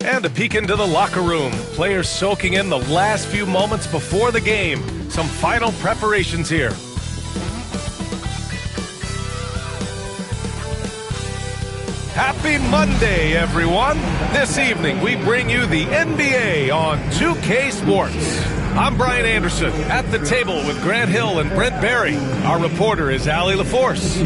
And a peek into the locker room. Players soaking in the last few moments before the game. Some final preparations here. Happy Monday, everyone. This evening, we bring you the NBA on 2K Sports. I'm Brian Anderson, at the table with Grant Hill and Brent Barry. Our reporter is Ali LaForce.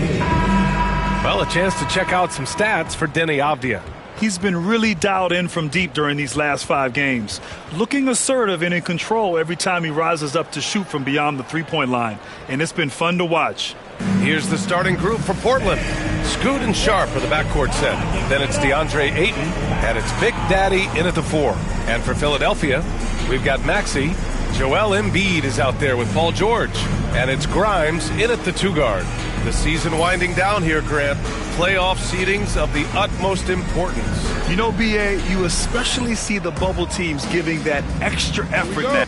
Well, a chance to check out some stats for Denny Avdia. He's been really dialed in from deep during these last 5 games. Looking assertive and in control every time he rises up to shoot from beyond the three-point line. And it's been fun to watch. Here's the starting group for Portland. Scoot and Sharp are the backcourt set. Then it's DeAndre Ayton, and it's Big Daddy in at the 4. And for Philadelphia, we've got Maxey. Joel Embiid is out there with Paul George. And it's Grimes in at the 2 guard. The season winding down here, Grant. Playoff seedings of the utmost importance. You know, B.A., you especially see the bubble teams giving that extra effort now.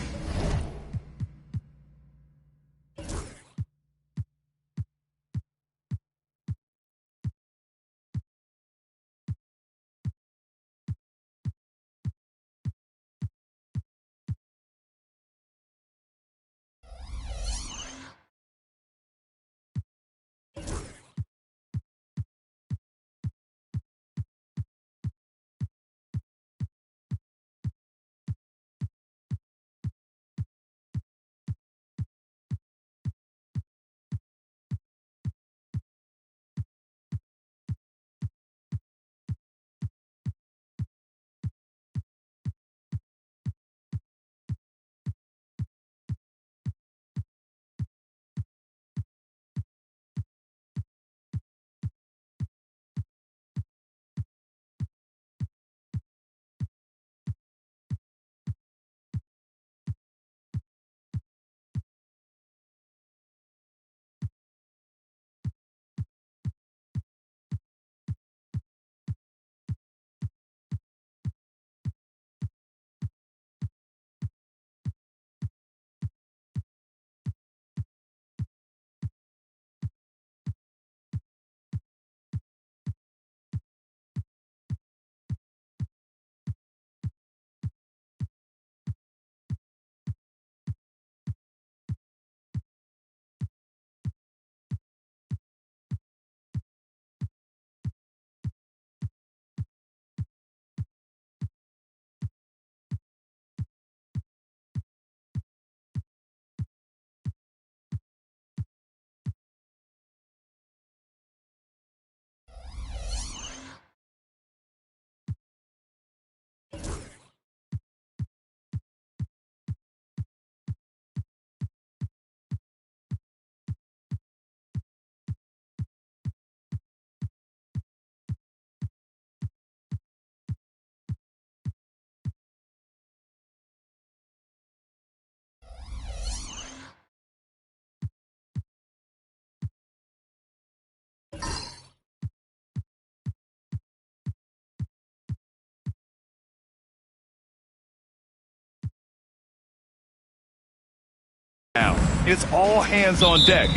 Now, it's all hands on deck.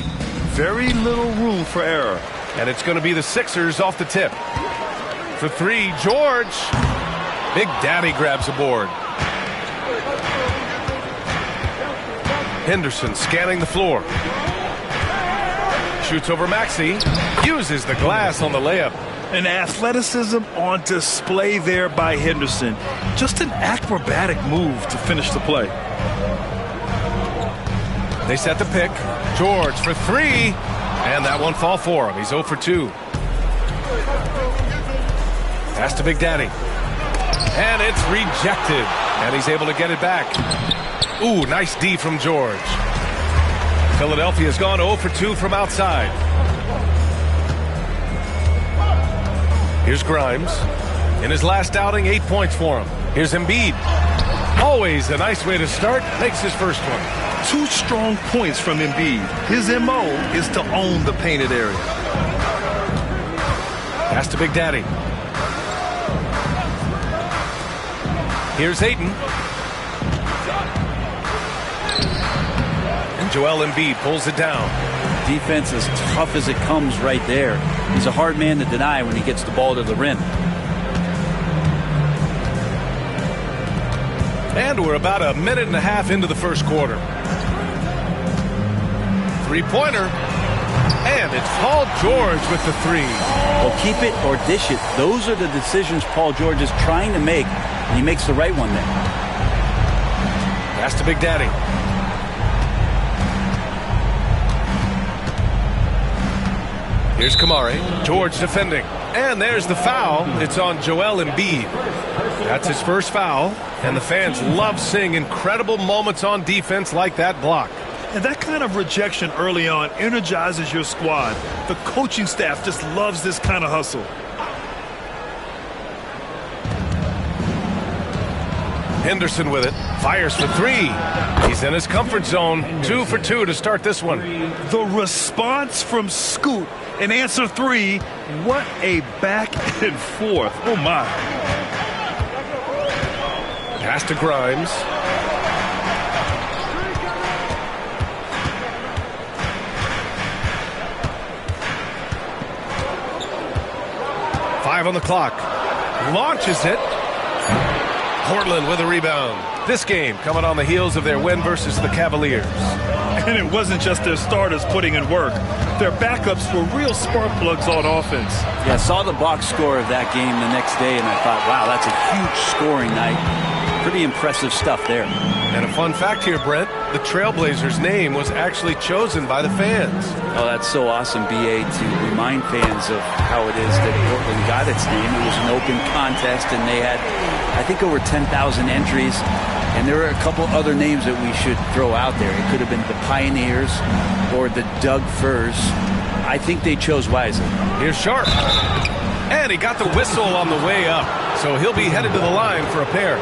Very little room for error. And it's going to be the Sixers off the tip. For 3, George. Big Daddy grabs a board. Henderson scanning the floor. Shoots over Maxey. Uses the glass on the layup. An athleticism on display there by Henderson. Just an acrobatic move to finish the play. They set the pick. George for 3. And that one fall for him. He's 0 for 2. Pass to Big Daddy. And it's rejected. And he's able to get it back. Ooh, nice D from George. Philadelphia's gone 0 for 2 from outside. Here's Grimes. In his last outing, 8 points for him. Here's Embiid. Always a nice way to start. Makes his first one. 2 strong points from Embiid. His M.O. is to own the painted area. Pass to Big Daddy. Here's Ayton. And Joel Embiid pulls it down. Defense as tough as it comes right there. He's a hard man to deny when he gets the ball to the rim. And we're about a minute and a half into the first quarter. Three-pointer. And it's Paul George with the three. Well, keep it or dish it. Those are the decisions Paul George is trying to make, and he makes the right one there. Pass to Big Daddy. Here's Kamari. George defending. And there's the foul. It's on Joel Embiid. That's his first foul. And the fans love seeing incredible moments on defense like that block. And that kind of rejection early on energizes your squad. The coaching staff just loves this kind of hustle. Henderson with it. Fires for three. He's in his comfort zone. 2 for 2 to start this one. The response from Scoot in answer three. What a back and forth. Oh, my. Pass to Grimes. Five on the clock. Launches it. Portland with a rebound. This game coming on the heels of their win versus the Cavaliers. And it wasn't just their starters putting in work. Their backups were real spark plugs on offense. Yeah, I saw the box score of that game the next day, and I thought, wow, that's a huge scoring night. Pretty impressive stuff there. And a fun fact here, Brent, the Trailblazers' name was actually chosen by the fans. Oh, that's so awesome, B.A., to remind fans of how it is that Portland got its name. It was an open contest, and they had, I think, over 10,000 entries. And there are a couple other names that we should throw out there. It could have been the Pioneers or the Doug Furs. I think they chose wisely. Here's Sharp. And he got the whistle on the way up. So he'll be headed to the line for a pair.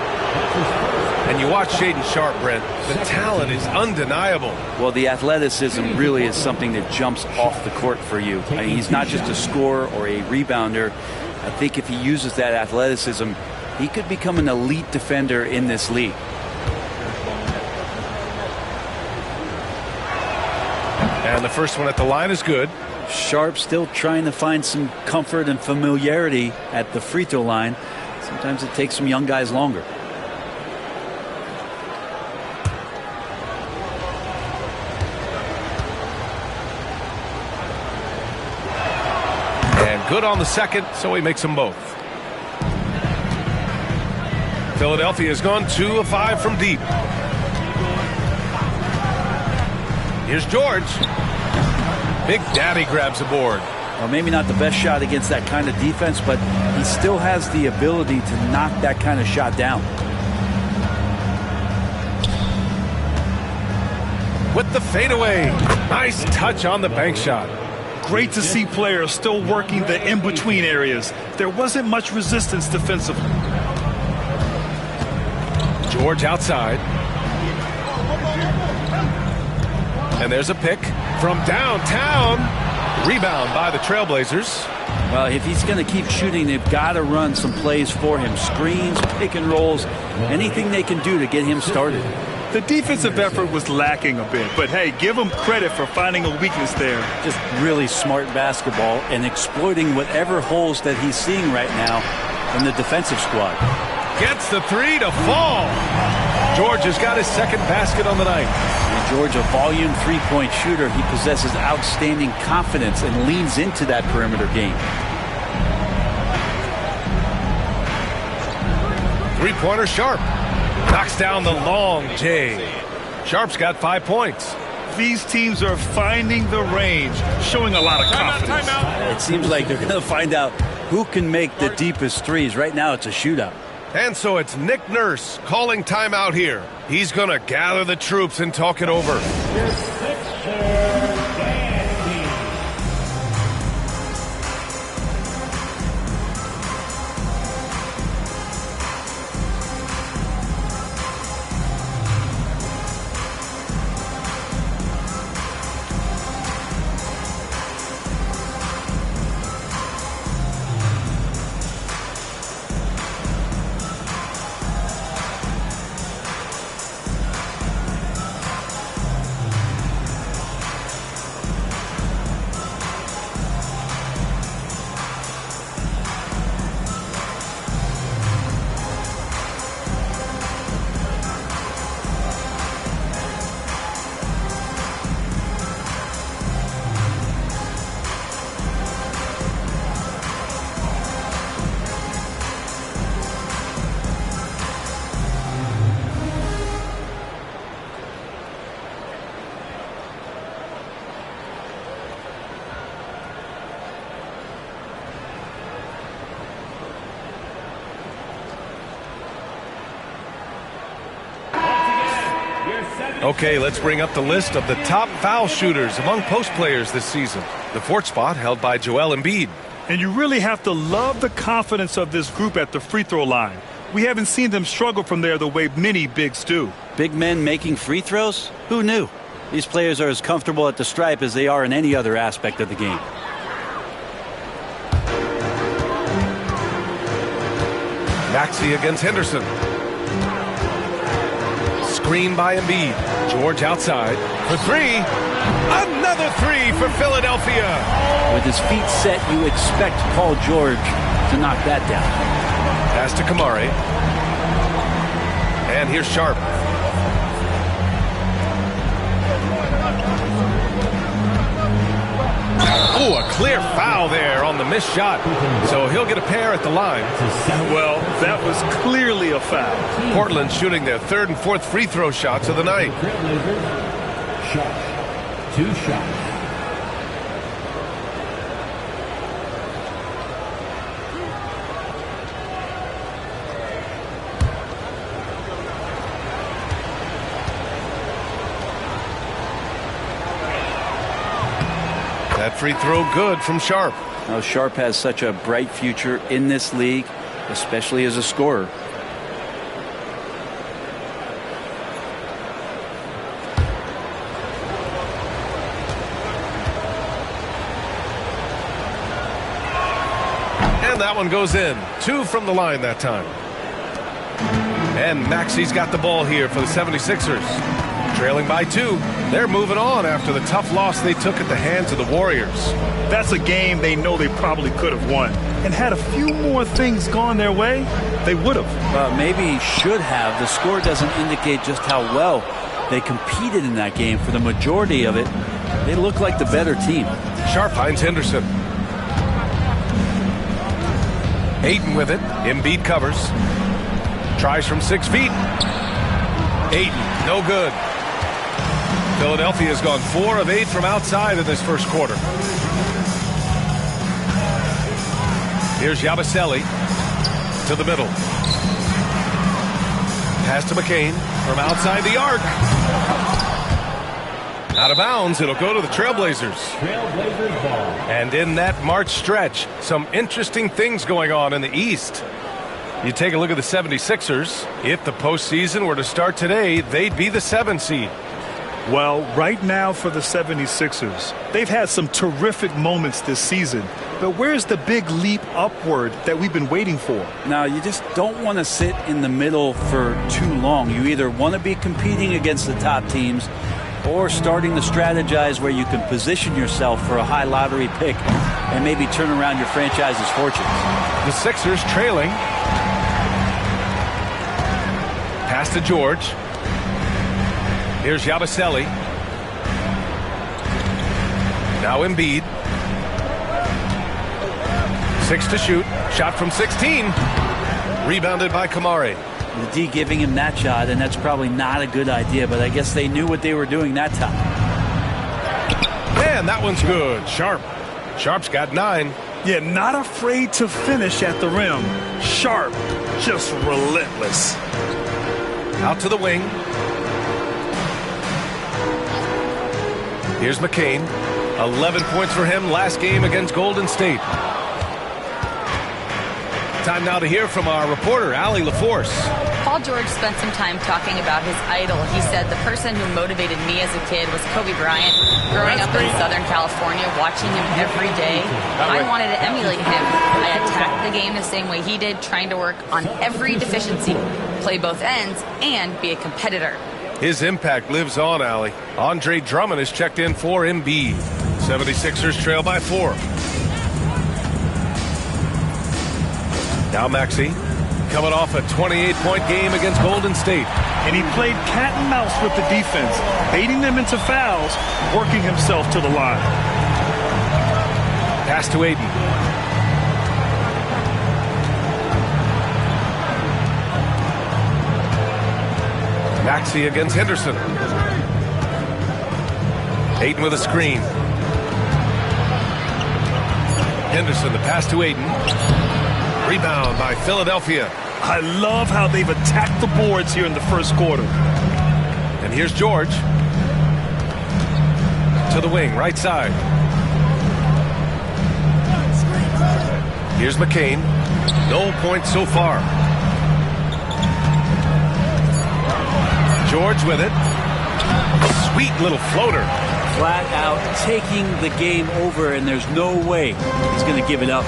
And you watch Shaedon Sharp, Brent. The talent is undeniable. Well, the athleticism really is something that jumps off the court for you. I mean, he's not just a scorer or a rebounder. I think if he uses that athleticism, he could become an elite defender in this league. And the first one at the line is good. Sharp still trying to find some comfort and familiarity at the free throw line. Sometimes it takes some young guys longer. And good on the second, so he makes them both. Philadelphia has gone 2 of 5 from deep. Here's George. Big Daddy grabs the board. Well, maybe not the best shot against that kind of defense, but he still has the ability to knock that kind of shot down. With the fadeaway. Nice touch on the bank shot. Great to see players still working the in-between areas. There wasn't much resistance defensively. George outside. And there's a pick from downtown. Rebound by the Trailblazers. Well, if he's going to keep shooting, they've got to run some plays for him. Screens, pick and rolls, anything they can do to get him started. The defensive effort was lacking a bit, but hey, give him credit for finding a weakness there. Just really smart basketball and exploiting whatever holes that he's seeing right now in the defensive squad. Gets the three to fall. George has got his second basket on the night. And George, a volume three-point shooter, he possesses outstanding confidence and leans into that perimeter game. Three-pointer Sharp. Knocks down the long J. Sharp's got 5 points. These teams are finding the range, showing a lot of confidence. It seems like they're going to find out who can make the deepest threes. Right now, it's a shootout. And so it's Nick Nurse calling timeout here. He's going to gather the troops and talk it over. Okay, let's bring up the list of the top foul shooters among post players this season. The fourth spot held by Joel Embiid. And you really have to love the confidence of this group at the free throw line. We haven't seen them struggle from there the way many bigs do. Big men making free throws? Who knew? These players are as comfortable at the stripe as they are in any other aspect of the game. Maxey against Henderson. Screen by Embiid. George outside for three. Another three for Philadelphia. With his feet set, you expect Paul George to knock that down. Pass to Kamari. And here's Sharp. Oh, a clear foul there on the missed shot. So he'll get a pair at the line. Well, that was clearly a foul. Portland shooting their third and fourth free throw shots of the night. Two shots. That free throw good from Sharp. Now, Sharp has such a bright future in this league, especially as a scorer. And that one goes in. 2 from the line that time. And Maxey's got the ball here for the 76ers. Trailing by 2. They're moving on after the tough loss they took at the hands of the Warriors. That's a game they know they probably could have won. And had a few more things gone their way, they would have. Maybe should have. The score doesn't indicate just how well they competed in that game. For the majority of it, they look like the better team. Sharp finds Henderson. Ayton with it. Embiid covers. Tries from 6 feet. Ayton, no good. Philadelphia has gone 4 of 8 from outside in this first quarter. Here's Yabusele to the middle. Pass to McCain from outside the arc. Out of bounds, it'll go to the Trailblazers. Trailblazers ball. And in that March stretch, some interesting things going on in the East. You take a look at the 76ers. If the postseason were to start today, they'd be the 7th seed. Well, right now for the 76ers, they've had some terrific moments this season. But where's the big leap upward that we've been waiting for? Now, you just don't want to sit in the middle for too long. You either want to be competing against the top teams or starting to strategize where you can position yourself for a high lottery pick and maybe turn around your franchise's fortunes. The Sixers trailing. Pass to George. Here's Yabusele. Now Embiid. 6 to shoot. Shot from 16. Rebounded by Kamari. The D giving him that shot, and that's probably not a good idea, but I guess they knew what they were doing that time. And that one's good. Sharp. Sharp's got 9. Yeah, not afraid to finish at the rim. Sharp, just relentless. Out to the wing. Here's McCain. 11 points for him last game against Golden State. Time now to hear from our reporter, Allie LaForce. Paul George spent some time talking about his idol. He said, the person who motivated me as a kid was Kobe Bryant. Growing up in Southern California, watching him every day, I wanted to emulate him. I attacked the game the same way he did, trying to work on every deficiency, play both ends, and be a competitor. His impact lives on, Allie. Andre Drummond is checked in for Embiid. 76ers trail by 4. Now Maxey, coming off a 28-point game against Golden State. And he played cat and mouse with the defense, baiting them into fouls, working himself to the line. Pass to Ayton. Maxey against Henderson. Ayton with a screen. Henderson, the pass to Ayton. Rebound by Philadelphia. I love how they've attacked the boards here in the first quarter. And here's George. To the wing, right side. Here's McCain. No points so far. George with it. Sweet little floater. Flat out taking the game over, and there's no way he's going to give it up.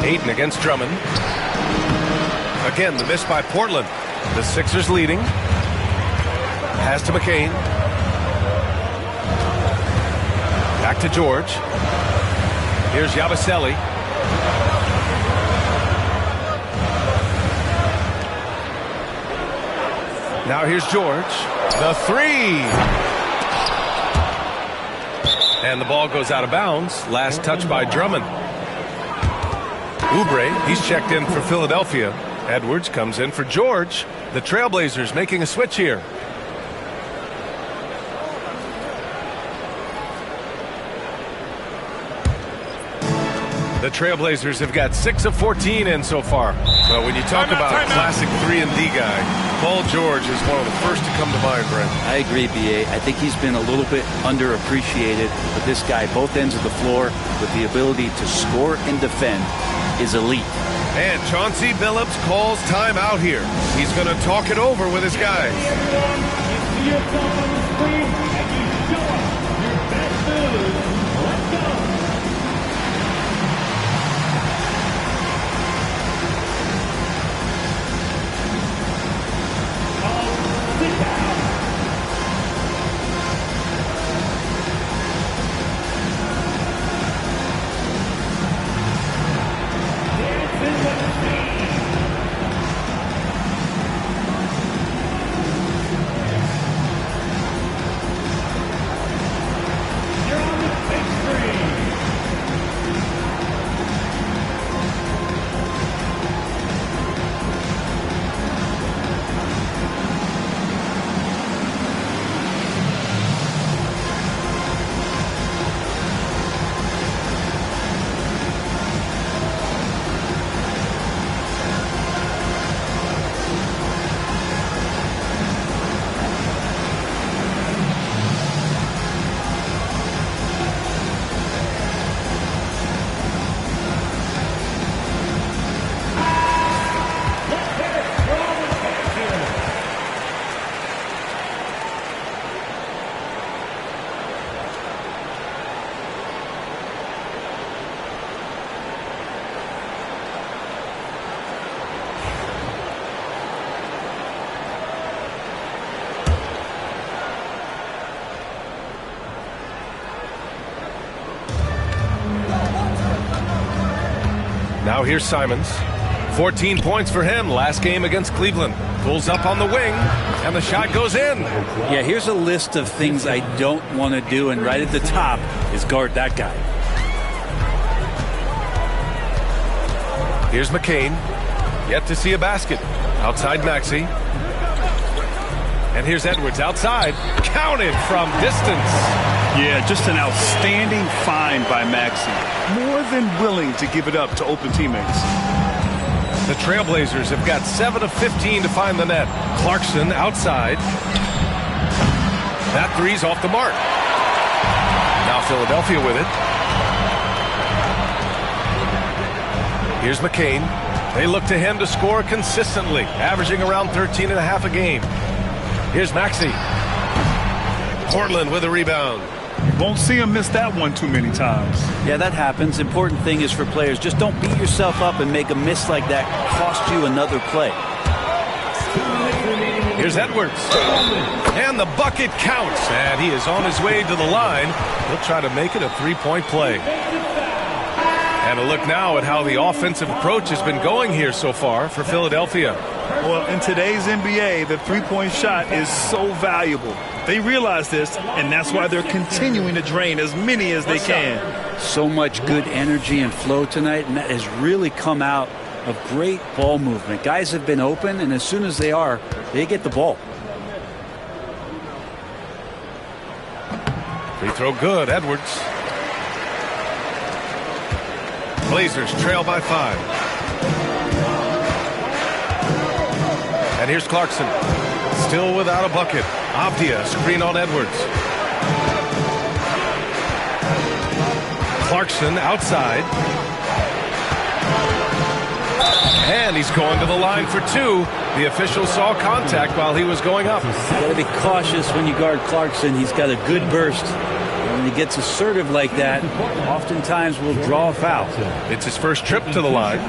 Ayton against Drummond. Again, the miss by Portland. The Sixers leading. Pass to McCain. Back to George. Here's Yabusele. Now here's George. The three. And the ball goes out of bounds. Last touch by Drummond. Oubre, he's checked in for Philadelphia. Edwards comes in for George. The Trailblazers making a switch here. The Trailblazers have got 6 of 14 in so far. Well, when you talk about a classic 3-and-D guy, Paul George is one of the first to come to mind, Brent. I agree, B.A. I think he's been a little bit underappreciated, but this guy, both ends of the floor, with the ability to score and defend, is elite. And Chauncey Billups calls time out here. He's going to talk it over with his guys. Now here's Simons. 14 points for him last game against Cleveland. Pulls up on the wing, and the shot goes in. Yeah, here's a list of things I don't want to do, and right at the top is guard that guy. Here's McCain. Yet to see a basket. Outside Maxey. And here's Edwards outside. Counted from distance. Yeah, just an outstanding find by Maxey. More than willing to give it up to open teammates. The Trailblazers have got 7 of 15 to find the net. Clarkson outside. That three's off the mark. Now Philadelphia with it. Here's McCain. They look to him to score consistently, averaging around 13 and a half a game. Here's Maxey. Portland with a rebound. Won't see him miss that one too many times. Yeah, that happens. Important thing is for players, just don't beat yourself up and make a miss like that cost you another play. Here's Edwards. And the bucket counts. And he is on his way to the line. He'll try to make it a three-point play. And a look now at how the offensive approach has been going here so far for Philadelphia. Well, in today's NBA, the three-point shot is so valuable. They realize this, and that's why they're continuing to drain as many as they can. So much good energy and flow tonight, and that has really come out of great ball movement. Guys have been open, and as soon as they are, they get the ball. Free throw good, Edwards. Blazers trail by 5. And here's Clarkson. Still without a bucket. Avdia, screen on Edwards. Clarkson outside. And he's going to the line for two. The official saw contact while he was going up. You got to be cautious when you guard Clarkson. He's got a good burst. And when he gets assertive like that, oftentimes will draw a foul. It's his first trip to the line.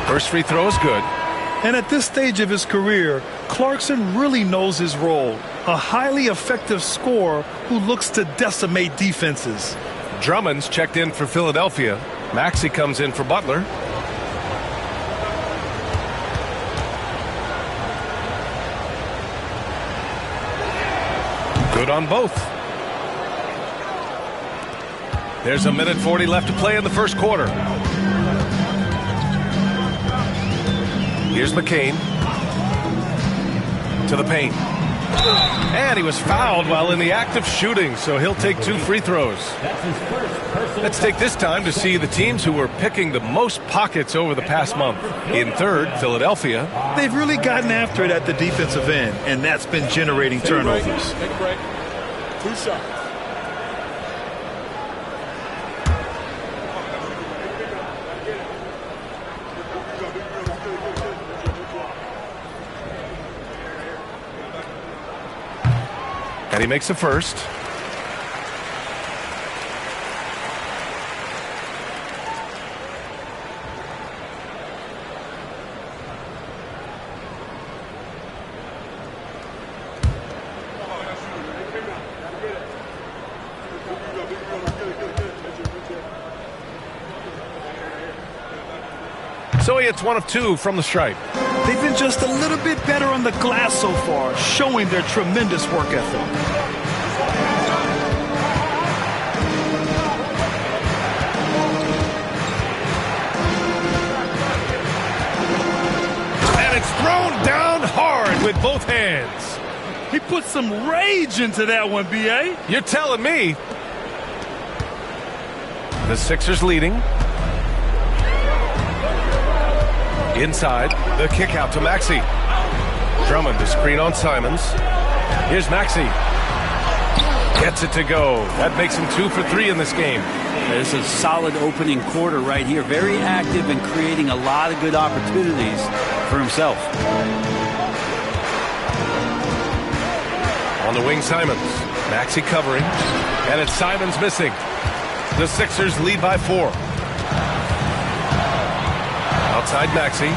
First free throw is good. And at this stage of his career, Clarkson really knows his role. A highly effective scorer who looks to decimate defenses. Drummond's checked in for Philadelphia. Maxey comes in for Butler. Good on both. There's a minute 40 left to play in the first quarter. Here's McCain to the paint. And he was fouled while in the act of shooting, so he'll take two free throws. Let's take this time to see the teams who were picking the most pockets over the past month. In third, Philadelphia. They've really gotten after it at the defensive end, and that's been generating turnovers. Take a break. 2 shots. And he makes the first. So he hits 1 of 2 from the stripe. They've been just a little bit better on the glass so far, showing their tremendous work ethic. And it's thrown down hard with both hands. He put some rage into that one, B.A. You're telling me. The Sixers leading. Inside, the kick out to Maxey. Drummond to screen on Simons. Here's Maxey. Gets it to go. That makes him 2 for 3 in this game. It's a solid opening quarter right here. Very active and creating a lot of good opportunities for himself. On the wing, Simons. Maxey covering. And it's Simons missing. The Sixers lead by 4. Outside Maxey.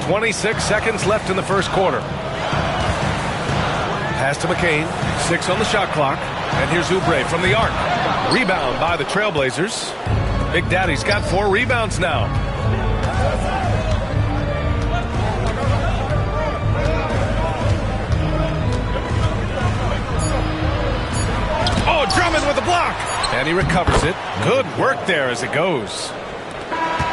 26 seconds left in the first quarter. Pass to McCain. 6 on the shot clock. And here's Oubre from the arc. Rebound by the Trailblazers. Big Daddy's got 4 rebounds now. Oh, Drummond with a block. And he recovers it. Good work there as it goes.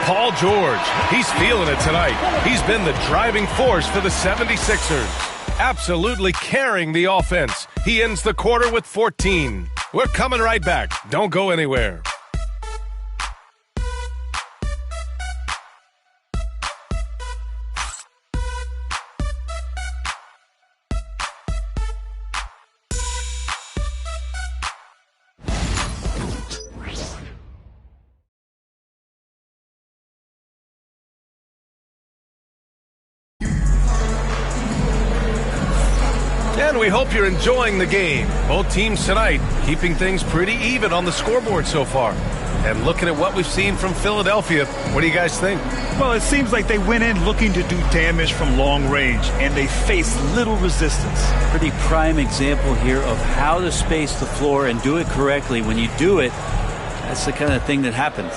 Paul George, he's feeling it tonight. He's been the driving force for the 76ers. Absolutely carrying the offense. He ends the quarter with 14. We're coming right back. Don't go anywhere. And we hope you're enjoying the game. Both teams tonight keeping things pretty even on the scoreboard so far. And looking at what we've seen from Philadelphia, what do you guys think? Well, it seems like they went in looking to do damage from long range, and they faced little resistance. Pretty prime example here of how to space the floor and do it correctly. When you do it, that's the kind of thing that happens.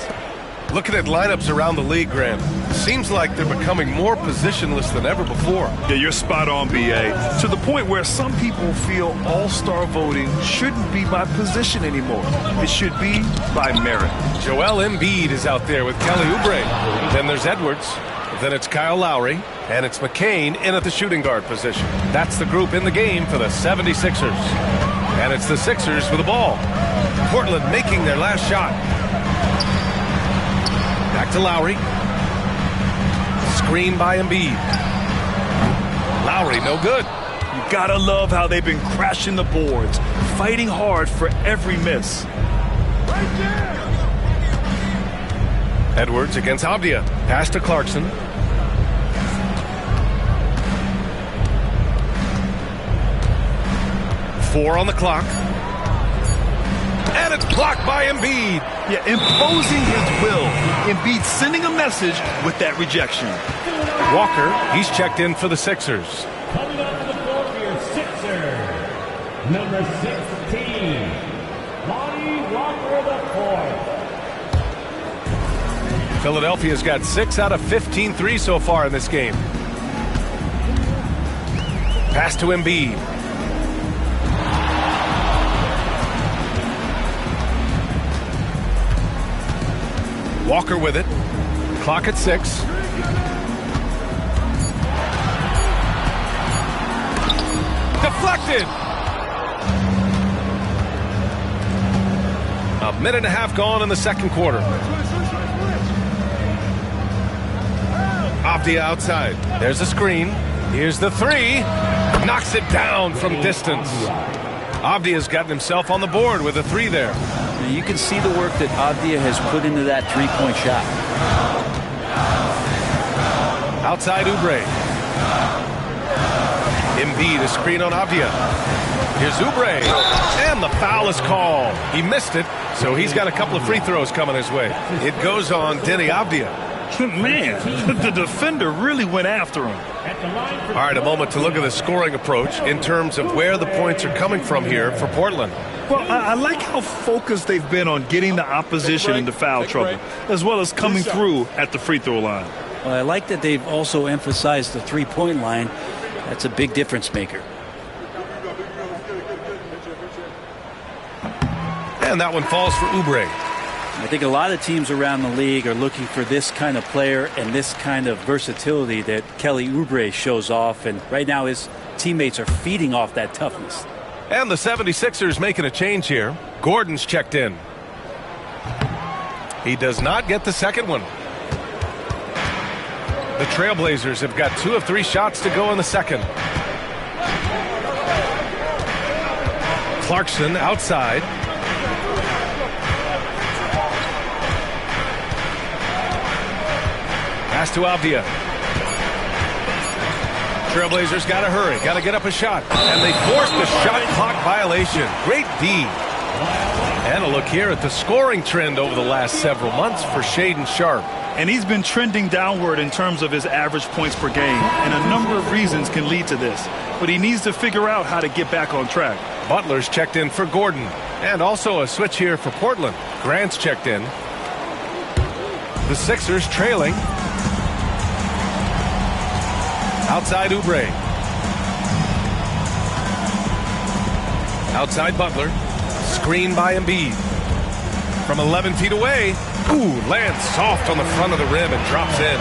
Looking at lineups around the league, Graham, seems like they're becoming more positionless than ever before. Yeah, you're spot on, B.A. To the point where some people feel all-star voting shouldn't be by position anymore. It should be by merit. Joel Embiid is out there with Kelly Oubre. Then there's Edwards. Then it's Kyle Lowry. And it's McCain in at the shooting guard position. That's the group in the game for the 76ers. And it's the Sixers with the ball. Portland making their last shot. Back to Lowry. Screen by Embiid. Lowry, no good. You gotta love how they've been crashing the boards, fighting hard for every miss. Edwards against Avdia. Pass to Clarkson. Four on the clock. And it's blocked by Embiid. Yeah, imposing his will. Embiid sending a message with that rejection. Walker, he's checked in for the Sixers. Coming up to the floor for your Sixers, number 16, Lonnie Walker IV. Philadelphia's got 6 out of 15 threes so far in this game. Pass to Embiid. Walker with it. Clock at 6. Deflected. A minute and a half gone in the second quarter. Avdia outside. There's a screen. Here's the three. Knocks it down from distance. Avdia's gotten himself on the board with a three there. You can see the work that Avdia has put into that three-point shot. Outside Oubre. Embiid, a screen on Avdia. Here's Oubre. And the foul is called. He missed it, so he's got a couple of free throws coming his way. It goes on Denny Avdia. Man, the defender really went after him. All right, a moment to look at the scoring approach in terms of where the points are coming from here for Portland. Well, I like how focused they've been on getting the opposition into foul trouble, as well as coming through at the free throw line. Well, I like that they've also emphasized the three-point line. That's a big difference maker. And that one falls for Oubre. I think a lot of teams around the league are looking for this kind of player and this kind of versatility that Kelly Oubre shows off. And right now his teammates are feeding off that toughness. And the 76ers making a change here. Gordon's checked in. He does not get the second one. The Trailblazers have got 2 of 3 shots to go in the second. Clarkson outside. Pass to Avdia. Trailblazers got to hurry, got to get up a shot. And they forced the shot clock violation. Great D. And a look here at the scoring trend over the last several months for Shaedon Sharpe. And he's been trending downward in terms of his average points per game. And a number of reasons can lead to this. But he needs to figure out how to get back on track. Butler's checked in for Gordon. And also a switch here for Portland. Grant's checked in. The Sixers trailing. Outside Oubre. Outside Butler. Screen by Embiid. From 11 feet away. Ooh, lands soft on the front of the rim and drops in.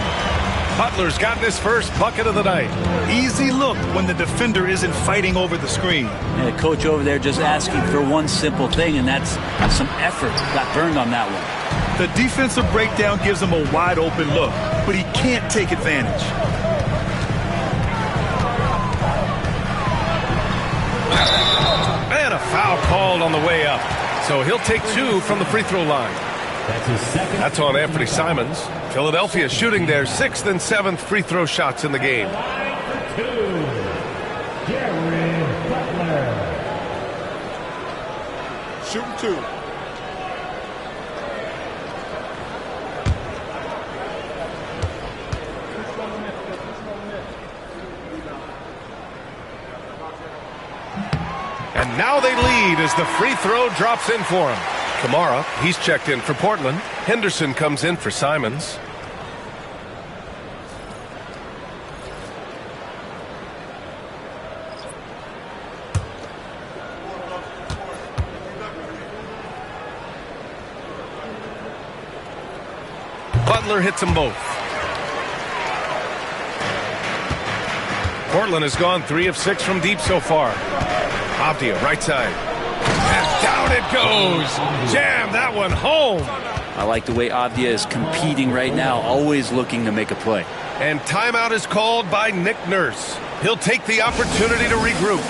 Butler's gotten his first bucket of the night. Easy look when the defender isn't fighting over the screen. And the coach over there just asking for one simple thing, and that's some effort. Got burned on that one. The defensive breakdown gives him a wide open look, but he can't take advantage. And a foul called on the way up. So he'll take 2 from the free throw line. That's on Anthony Simons. Philadelphia shooting their 6th and 7th free throw shots in the game. Shooting 2. And now they lead as the free throw drops in for him. Kamara, he's checked in for Portland. Henderson comes in for Simons. Butler hits them both. Portland has gone 3 of 6 from deep so far. Avdia, right side. And down it goes. Jam that one home. I like the way Avdia is competing right now, always looking to make a play. And timeout is called by Nick Nurse. He'll take the opportunity to regroup.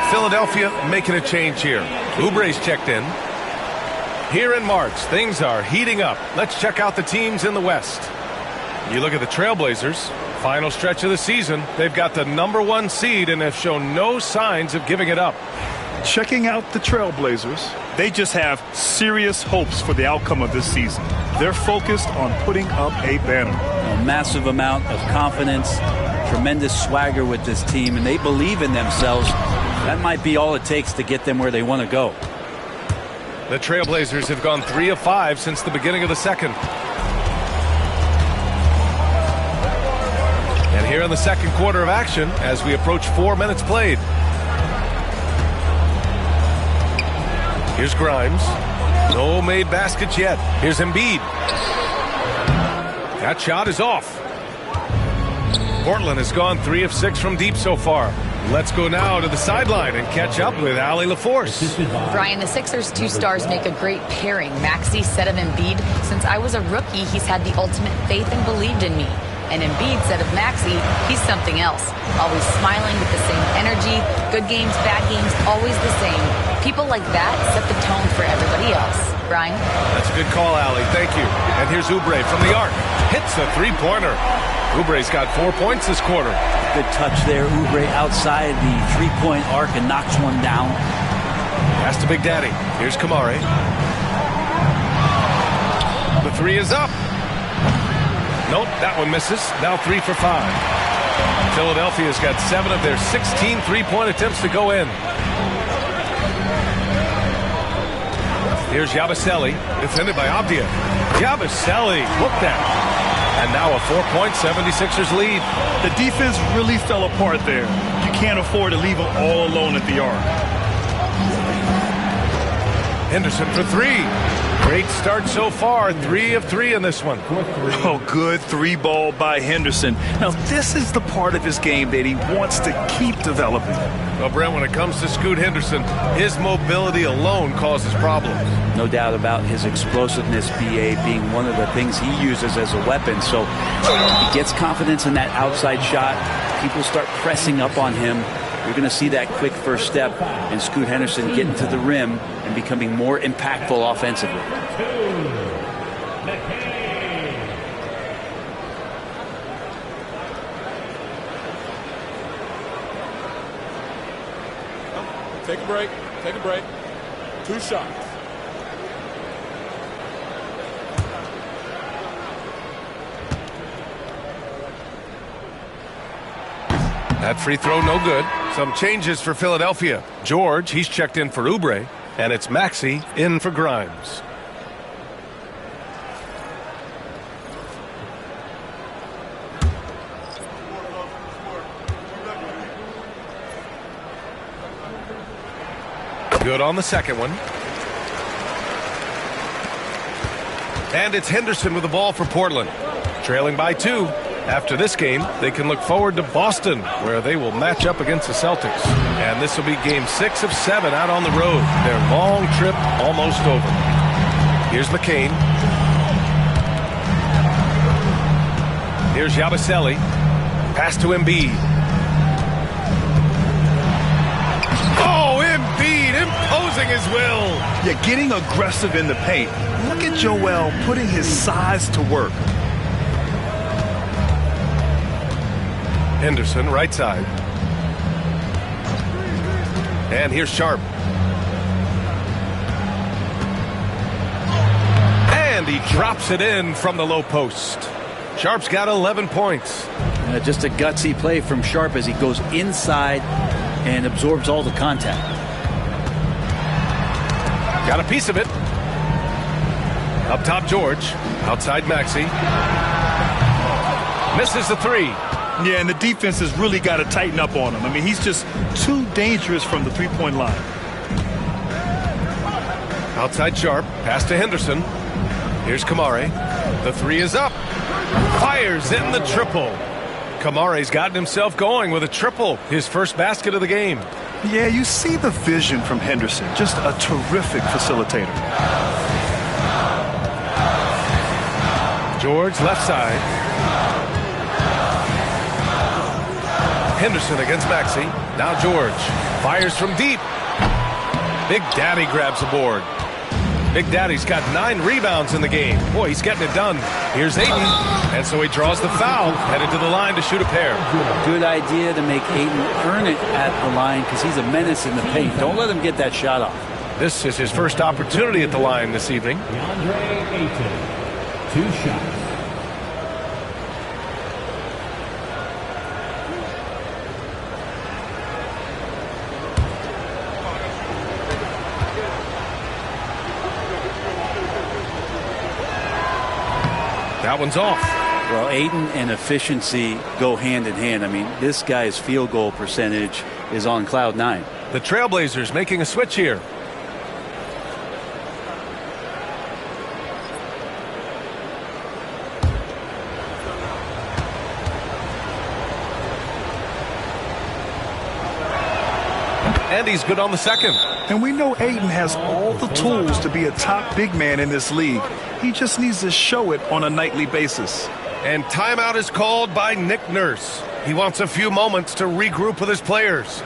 Philadelphia making a change here. Oubre's checked in. Here in March, things are heating up. Let's check out the teams in the West. You look at the Trailblazers, final stretch of the season. They've got the #1 seed and have shown no signs of giving it up. Checking out the Trailblazers, they just have serious hopes for the outcome of this season. They're focused on putting up a banner. A massive amount of confidence, tremendous swagger with this team, and they believe in themselves. That might be all it takes to get them where they want to go. The Trailblazers have gone 3 of 5 since the beginning of the second. And here in the second quarter of action as we approach 4 minutes played. Here's Grimes. No made baskets yet. Here's Embiid. That shot is off. Portland has gone 3 of 6 from deep so far. Let's go now to the sideline and catch up with Allie LaForce. Brian, the Sixers' 2 stars make a great pairing. Maxey said of Embiid, since I was a rookie, he's had the ultimate faith and believed in me. And Embiid said of Maxey, he's something else. Always smiling with the same energy. Good games, bad games, always the same. People like that set the tone for everybody else. Brian? That's a good call, Allie. Thank you. And here's Oubre from the arc. Hits the three-pointer. Oubre's got 4 points this quarter. Good touch there. Oubre outside the three-point arc and knocks one down. Pass to Big Daddy. Here's Kamari. The 3 is up. Nope, that one misses. Now 3 for 5. Philadelphia's got 7 of their 16 three-point attempts to go in. Here's Yabusele, defended by Avdia. Yabusele, look that. And now a 4-point 76ers lead. The defense really fell apart there. You can't afford to leave them all alone at the arc. Henderson for 3. Great start so far. 3 of 3 in this one. Oh, good 3-ball by Henderson. Now, this is the part of his game that he wants to keep developing. Well, Brent, when it comes to Scoot Henderson, his mobility alone causes problems. No doubt about his explosiveness, BA, being one of the things he uses as a weapon. So he gets confidence in that outside shot. People start pressing up on him. You're going to see that quick first step and Scoot Henderson getting to the rim and becoming more impactful offensively. Take a break. Take a break. 2 shots. That free throw no good. Some changes for Philadelphia. George, he's checked in for Oubre, and it's Maxey in for Grimes. Good on the second one. And it's Henderson with the ball for Portland. Trailing by 2. After this game, they can look forward to Boston, where they will match up against the Celtics. And this will be game 6 of 7 out on the road. Their long trip almost over. Here's McCain. Here's Yabusele. Pass to Embiid. Oh, Embiid imposing his will. Yeah, getting aggressive in the paint. Look at Joel putting his size to work. Henderson, right side. And here's Sharp. And he drops it in from the low post. Sharp's got 11 points. Just a gutsy play from Sharp as he goes inside and absorbs all the contact. Got a piece of it. Up top, George. Outside, Maxey. Misses the three. Yeah, and the defense has really got to tighten up on him. I mean, he's just too dangerous from the three-point line. Outside Sharp. Pass to Henderson. Here's Kamare. The three is up. Fires in the triple. Kamare's gotten himself going with a triple. His first basket of the game. Yeah, you see the vision from Henderson. Just a terrific facilitator. George, left side. Henderson against Maxey. Now George fires from deep. Big Daddy grabs the board. Big Daddy's got 9 rebounds in the game. Boy, he's getting it done. Here's Ayton. And so he draws the foul, headed to the line to shoot a pair. Good idea to make Ayton earn it at the line because he's a menace in the paint. Don't let him get that shot off. This is his first opportunity at the line this evening. DeAndre Ayton, 2 shots. That one's off. Well, Ayton and efficiency go hand in hand. I mean, this guy's field goal percentage is on cloud 9. The Trailblazers making a switch here. And he's good on the second. And we know Ayton has all the tools to be a top big man in this league. He just needs to show it on a nightly basis. And timeout is called by Nick Nurse. He wants a few moments to regroup with his players.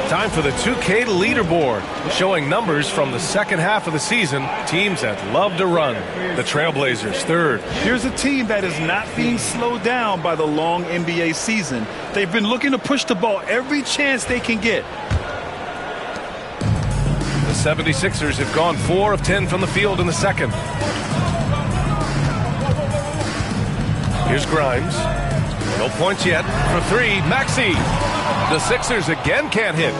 Time for the 2K leaderboard, showing numbers from the second half of the season. Teams that love to run. The Trailblazers, third. Here's a team that is not being slowed down by the long NBA season. They've been looking to push the ball every chance they can get. The 76ers have gone 4 of 10 from the field in the second. Here's Grimes. No points yet. For 3, Maxey. The Sixers again can't hit.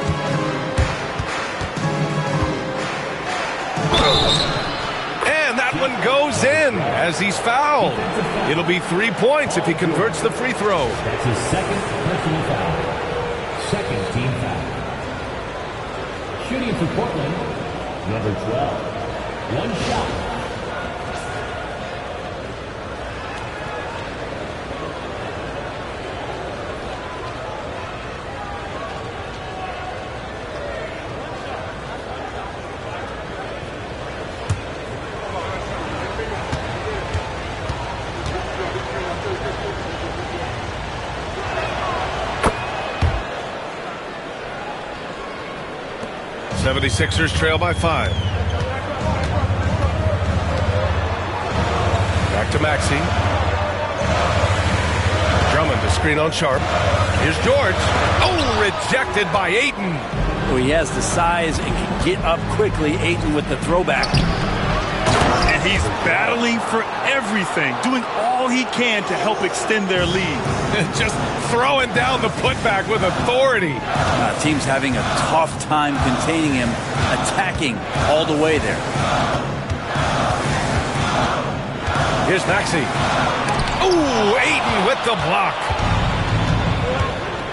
And that one goes in as he's fouled. It'll be 3 points if he converts the free throw. That's his second personal foul. Second team foul. Shooting for Portland, number 12. 1 shot. 76ers trail by 5. Back to Maxey. Drummond to screen on Sharp. Here's George. Oh, rejected by Ayton. Well, he has the size and can get up quickly. Ayton with the throwback. And he's battling for everything, doing all he can to help extend their lead. Just throwing down the putback with authority. Team's having a tough time containing him, attacking all the way there. Here's Maxey. Ooh, Ayton with the block.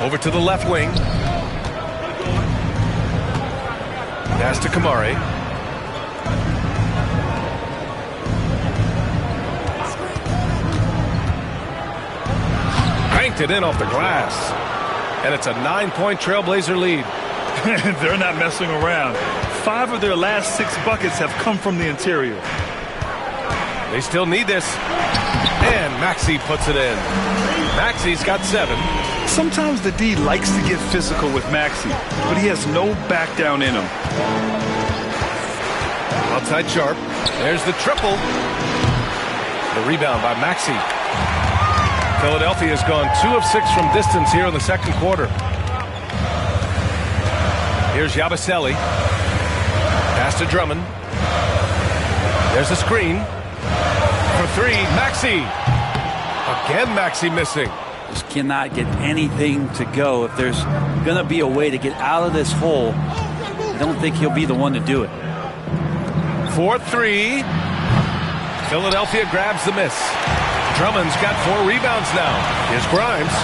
Over to the left wing. Pass to Kamari. Banked it in off the glass. And it's a 9-point Trailblazer lead. They're not messing around. 5 of their last 6 buckets have come from the interior. They still need this. And Maxey puts it in. Maxey's got 7. Sometimes the D likes to get physical with Maxey, but he has no back down in him. Outside Sharp. There's the triple. The rebound by Maxey. Philadelphia has gone 2 of 6 from distance here in the second quarter. Here's Yabusele. Pass to Drummond. There's a screen. For 3, Maxey. Again, Maxey missing. Just cannot get anything to go. If there's going to be a way to get out of this hole, I don't think he'll be the one to do it. 4-3. Philadelphia grabs the miss. Drummond's got 4 rebounds now. Here's Grimes.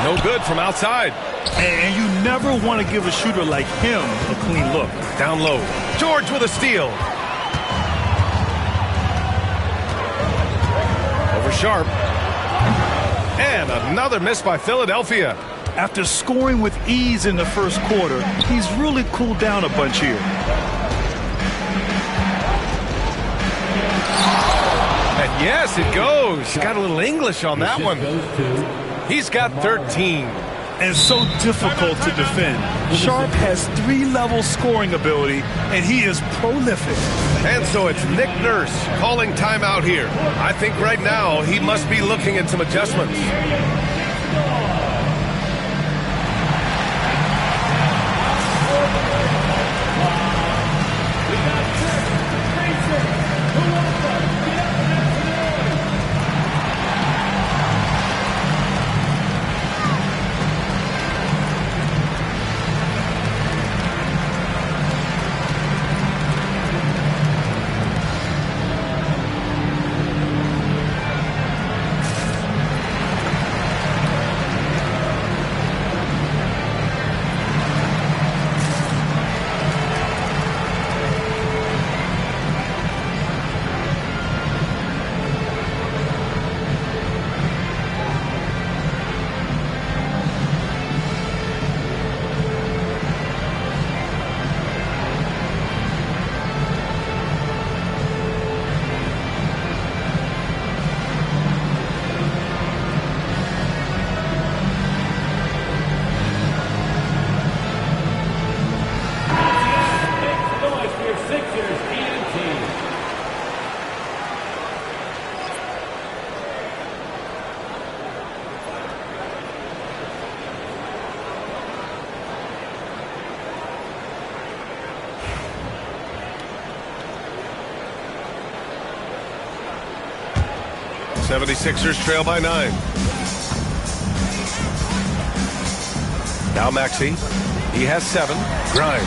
No good from outside. And you never want to give a shooter like him a clean look. Down low. George with a steal. Over Sharp. And another miss by Philadelphia. After scoring with ease in the first quarter, he's really cooled down a bunch here. And yes, it goes. Got a little English on that one. He's got 13. And so difficult to defend. Sharp has 3-level scoring ability, and he is prolific. And so it's Nick Nurse calling timeout here. I think right now he must be looking at some adjustments. The 76ers trail by 9. Now Maxey. He has 7. Grimes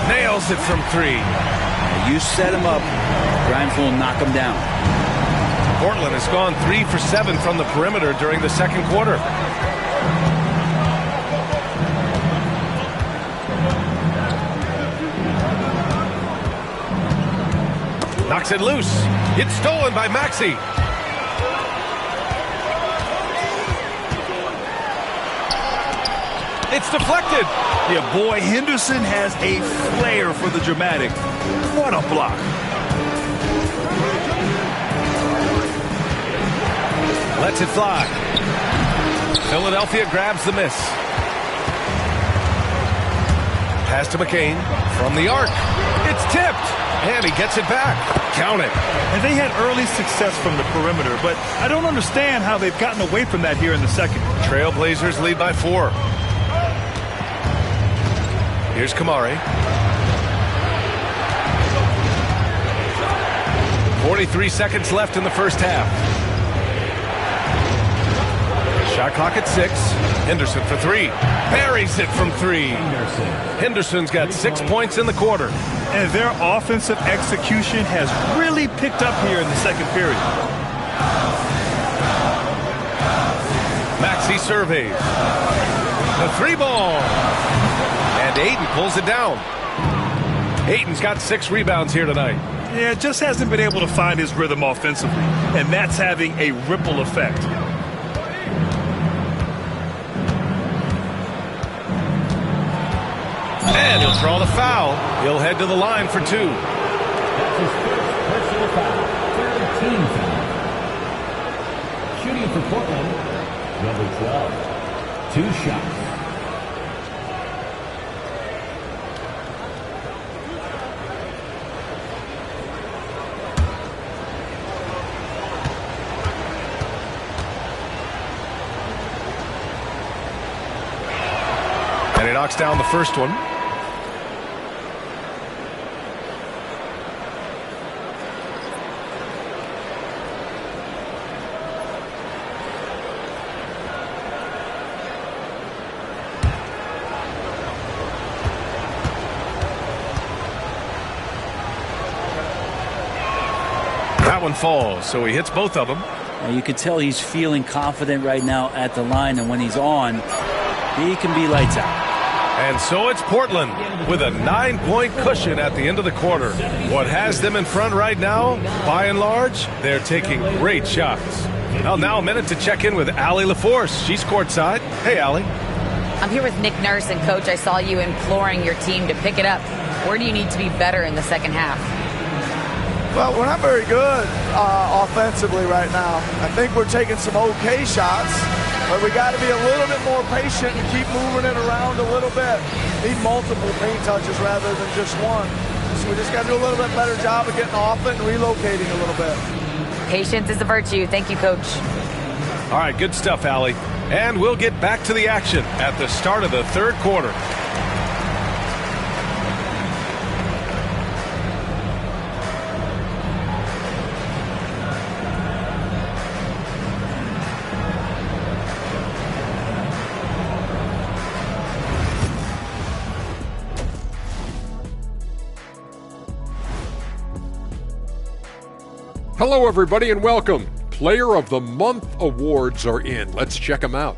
nails it from 3. You set him up, Grimes will knock him down. Portland has gone 3 for 7 from the perimeter during the second quarter. Knocks it loose. It's stolen by Maxey. It's deflected. Yeah, boy, Henderson has a flair for the dramatic. What a block. Lets it fly. Philadelphia grabs the miss. Pass to McCain from the arc. It's tipped, and he gets it back. Count it. And they had early success from the perimeter, but I don't understand how they've gotten away from that here in the second. Trailblazers lead by 4. Here's Kamari. 43 seconds left in the first half. Shot clock at 6. Henderson for 3. Buries it from 3. Henderson's got 6 points in the quarter. And their offensive execution has really picked up here in the second period. Maxey surveys. The 3 ball. And Ayton pulls it down. Ayton's got 6 rebounds here tonight. Yeah, just hasn't been able to find his rhythm offensively, and that's having a ripple effect. And he'll draw the foul. He'll head to the line for 2. That's his first personal foul. Third team foul. Shooting for Portland, number 12. 2 shots. And he knocks down the first one. That one falls, so he hits both of them. You can tell he's feeling confident right now at the line, and when he's on, he can be lights out. And so it's Portland with a 9-point cushion at the end of the quarter. What has them in front right now, by and large, they're taking great shots. Well, now a minute to check in with Allie LaForce. She's courtside. Hey, Allie. I'm here with Nick Nurse, and Coach, I saw you imploring your team to pick it up. Where do you need to be better in the second half? Well, we're not very good offensively right now. I think we're taking some okay shots, but we got to be a little bit more patient and keep moving it around a little bit. Need multiple paint touches rather than just one. So we just got to do a little bit better job of getting off it and relocating a little bit. Patience is a virtue. Thank you, Coach. All right, good stuff, Allie. And we'll get back to the action at the start of the third quarter. Hello, everybody, and welcome. Player of the Month awards are in. Let's check them out.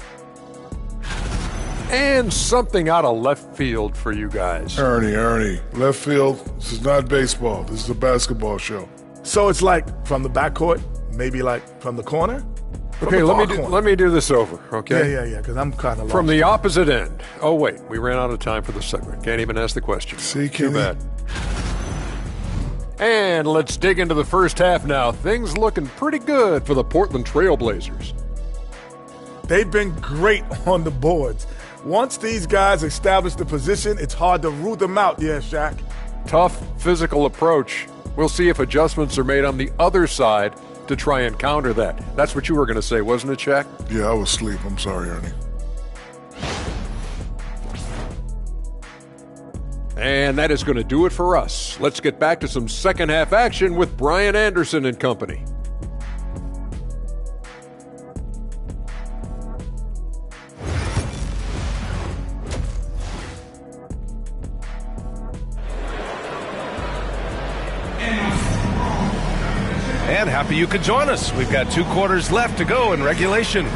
And something out of left field for you guys. Ernie, left field, this is not baseball. This is a basketball show. So it's like from the backcourt, maybe like from the corner? Okay, let me do this over, okay? Yeah, because I'm kind of lost. From the opposite end. Oh, wait, we ran out of time for the segment. Can't even ask the question. See, Too Kenny? bad. And let's dig into the first half now. Things looking pretty good for the Portland Trailblazers. They've been great on the boards. Once these guys establish the position, it's hard to root them out. Yeah, Shaq. Tough physical approach. We'll see if adjustments are made on the other side to try and counter that. That's what you were going to say, wasn't it, Shaq? Yeah, I was asleep. I'm sorry, Ernie. And that is going to do it for us. Let's get back to some second half action with Brian Anderson and company. And happy you could join us. We've got 2 quarters left to go in regulation.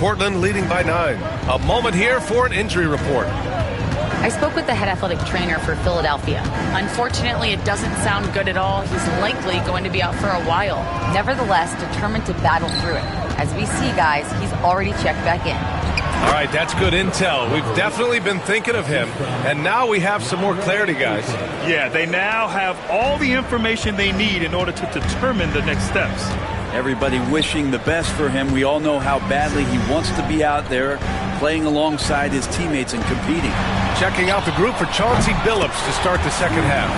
Portland leading by 9. A moment here for an injury report. I spoke with the head athletic trainer for Philadelphia. Unfortunately, it doesn't sound good at all. He's likely going to be out for a while. Nevertheless, determined to battle through it. As we see, guys, he's already checked back in. All right, that's good intel. We've definitely been thinking of him, and now we have some more clarity, guys. Yeah, they now have all the information they need in order to determine the next steps. Everybody wishing the best for him. We all know how badly he wants to be out there playing alongside his teammates and competing. Checking out the group for Chauncey Billups to start the second half.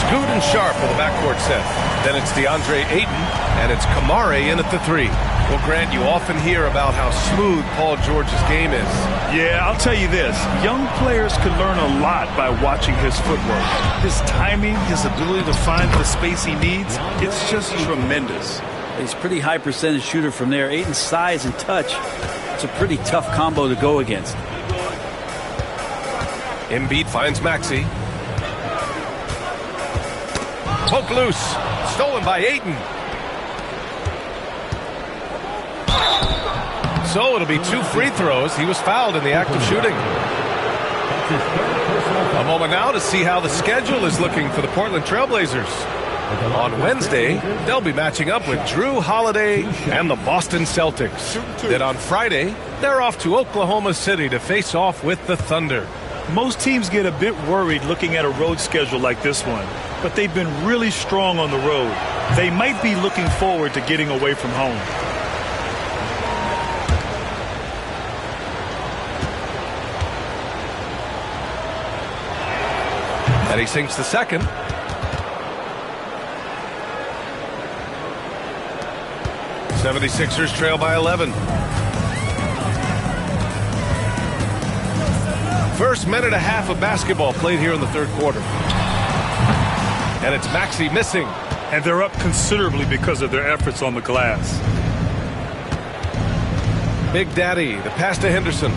Scoot and Sharp for the backcourt set. Then it's DeAndre Ayton, and it's Kamare in at the 3. Well, Grant, you often hear about how smooth Paul George's game is. Yeah, I'll tell you this. Young players can learn a lot by watching his footwork. His timing, his ability to find the space he needs, it's just tremendous. He's a pretty high percentage shooter from there. Ayton's size and touch, it's a pretty tough combo to go against. Embiid finds Maxey. Poke loose. Stolen by Ayton. So it'll be 2 free throws. He was fouled in the act of shooting. A moment now to see how the schedule is looking for the Portland Trailblazers. On Wednesday, they'll be matching up with Drew Holiday and the Boston Celtics. Then on Friday, they're off to Oklahoma City to face off with the Thunder. Most teams get a bit worried looking at a road schedule like this one, but they've been really strong on the road. They might be looking forward to getting away from home. And he sinks the second. '76ers trail by 11. First minute and a half of basketball played here in the third quarter. And it's Maxey missing. And they're up considerably because of their efforts on the glass. Big Daddy, the pass to Henderson.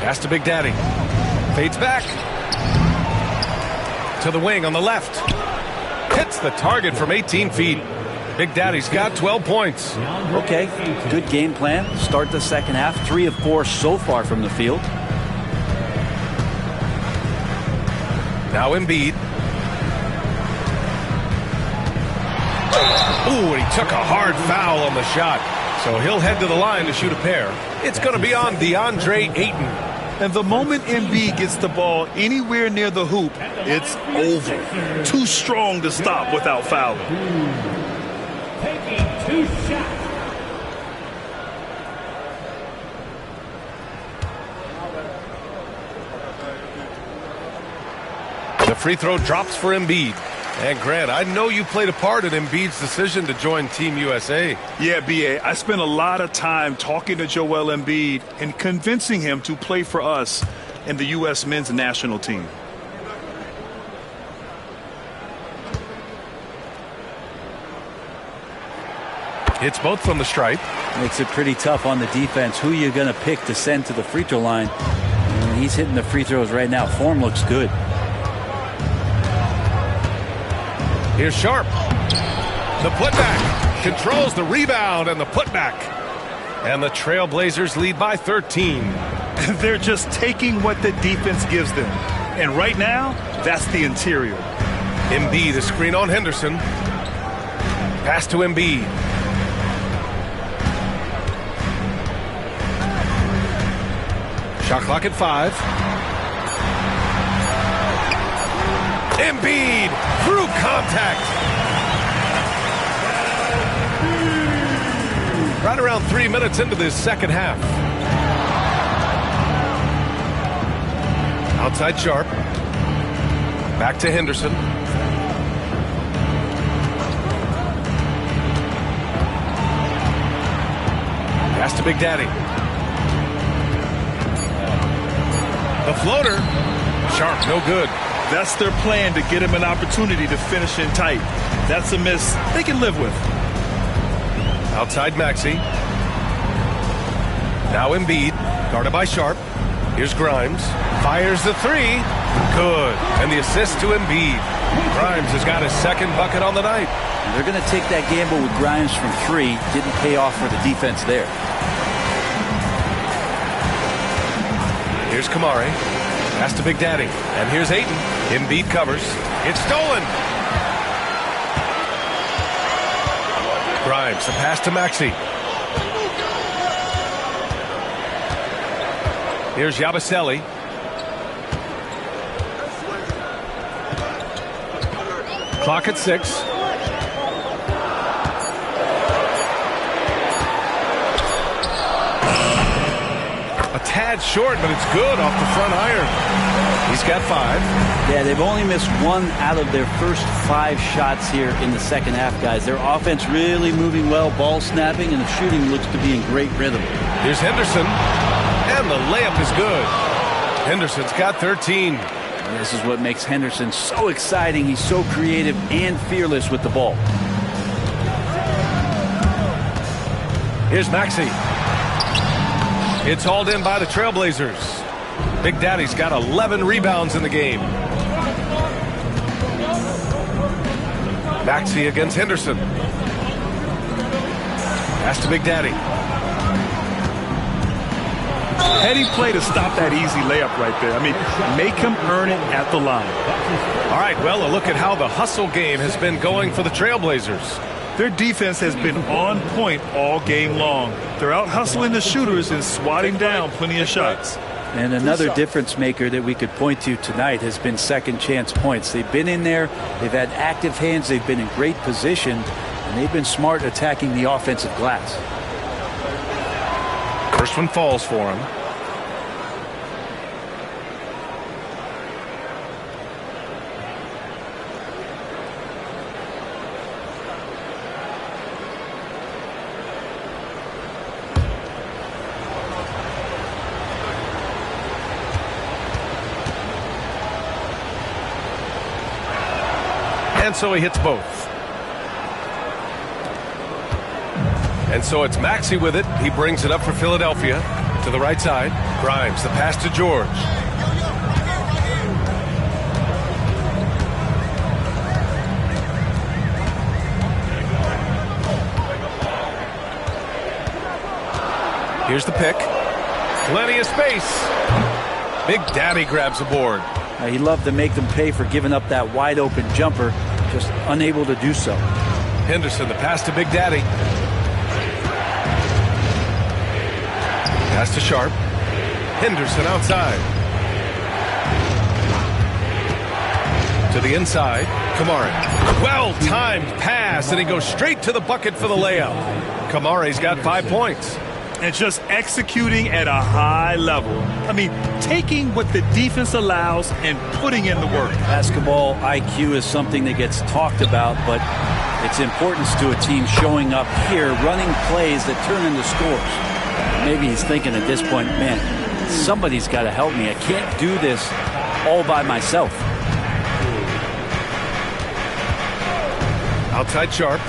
Pass to Big Daddy. Fades back. To the wing on the left. Hits the target from 18 feet. Big Daddy's got 12 points. Okay, good game plan. Start the second half. 3 of 4 so far from the field. Now Embiid. Ooh, and he took a hard foul on the shot. So he'll head to the line to shoot a pair. It's going to be on DeAndre Ayton. And the moment Embiid gets the ball anywhere near the hoop, it's over. Too strong to stop without fouling. Taking 2 shots. The free throw drops for Embiid. And Grant, I know you played a part in Embiid's decision to join Team USA. Yeah, B.A., I spent a lot of time talking to Joel Embiid and convincing him to play for us in the U.S. men's national team. It's both from the stripe. Makes it pretty tough on the defense. Who you're going to pick to send to the free throw line. And he's hitting the free throws right now. Form looks good. Here's Sharp. The putback. Controls the rebound and the putback. And the Trailblazers lead by 13. They're just taking what the defense gives them. And right now, that's the interior. Embiid, a screen on Henderson. Pass to Embiid. Shot clock at 5. Embiid through contact. Right around 3 minutes into this second half. Outside Sharp. Back to Henderson. Pass to Big Daddy. The floater. Sharp, no good. That's their plan, to get him an opportunity to finish in tight. That's a miss they can live with. Outside Maxey. Now Embiid, guarded by Sharp. Here's Grimes. Fires the 3. Good. And the assist to Embiid. Grimes has got his second bucket on the night. They're going to take that gamble with Grimes from 3. Didn't pay off for the defense there. Here's Kamare. Pass to Big Daddy. And here's Ayton. Embiid covers. It's stolen. Grimes, the pass to Maxey. Here's Yabusele. Clock at 6. A tad short, but it's good off the front iron. He's got 5. Yeah, they've only missed 1 out of their first 5 shots here in the second half, guys. Their offense really moving well, ball snapping, and the shooting looks to be in great rhythm. Here's Henderson, and the layup is good. Henderson's got 13. This is what makes Henderson so exciting. He's so creative and fearless with the ball. Here's Maxey. It's hauled in by the Trailblazers. Big Daddy's got 11 rebounds in the game. Maxey against Henderson. Pass to Big Daddy. Heady play to stop that easy layup right there. I mean, make him earn it at the line. All right, well, a look at how the hustle game has been going for the Trailblazers. Their defense has been on point all game long. They're out hustling the shooters and swatting down plenty of shots. And another difference maker that we could point to tonight has been second chance points. They've been in there, they've had active hands, they've been in great position, and they've been smart attacking the offensive glass. First one falls for him. And so he hits both. And so it's Maxey with it. He brings it up for Philadelphia to the right side. Grimes, the pass to George. Here's the pick. Plenty of space. Big Daddy grabs the board. He loved to make them pay for giving up that wide open jumper, just unable to do so. Henderson, the pass to Big Daddy. Pass to Sharp. Henderson outside. To the inside. Kamari. Well-timed pass, and he goes straight to the bucket for the layup. Kamari's got 5 points. And just executing at a high level. I mean, taking what the defense allows and putting in the work. Basketball IQ is something that gets talked about, but its importance to a team showing up here, running plays that turn into scores. Maybe he's thinking at this point, man, somebody's got to help me. I can't do this all by myself. Outside Sharp.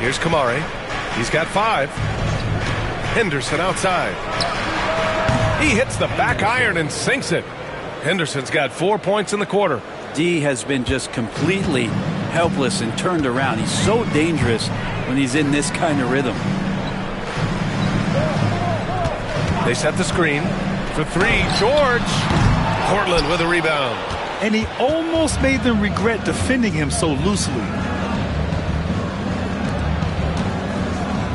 Here's Kamari. He's got 5. Henderson outside. He hits the back iron and sinks it. Henderson's got 4 points in the quarter. D has been just completely helpless and turned around. He's so dangerous when he's in this kind of rhythm. They set the screen for 3. George. Portland with a rebound. And he almost made them regret defending him so loosely.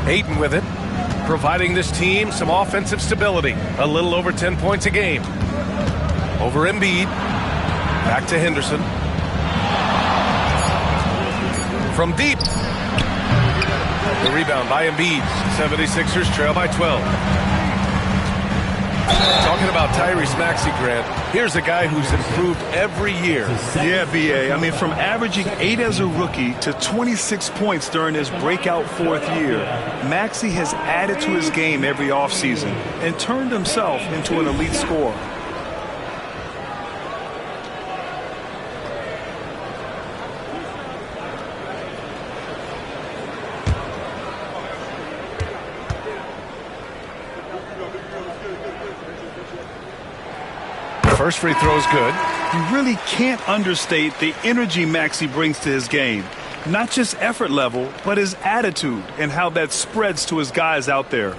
Ayton with it, providing this team some offensive stability. A little over 10 points a game. Over Embiid. Back to Henderson. From deep. The rebound by Embiid. 76ers trail by 12. Talking about Tyrese Maxey, Grant, here's a guy who's improved every year. Yeah, B.A. I mean, from averaging 8 as a rookie to 26 points during his breakout 4th year, Maxey has added to his game every offseason and turned himself into an elite scorer. First free throw is good. You really can't understate the energy Maxey brings to his game. Not just effort level, but his attitude and how that spreads to his guys out there.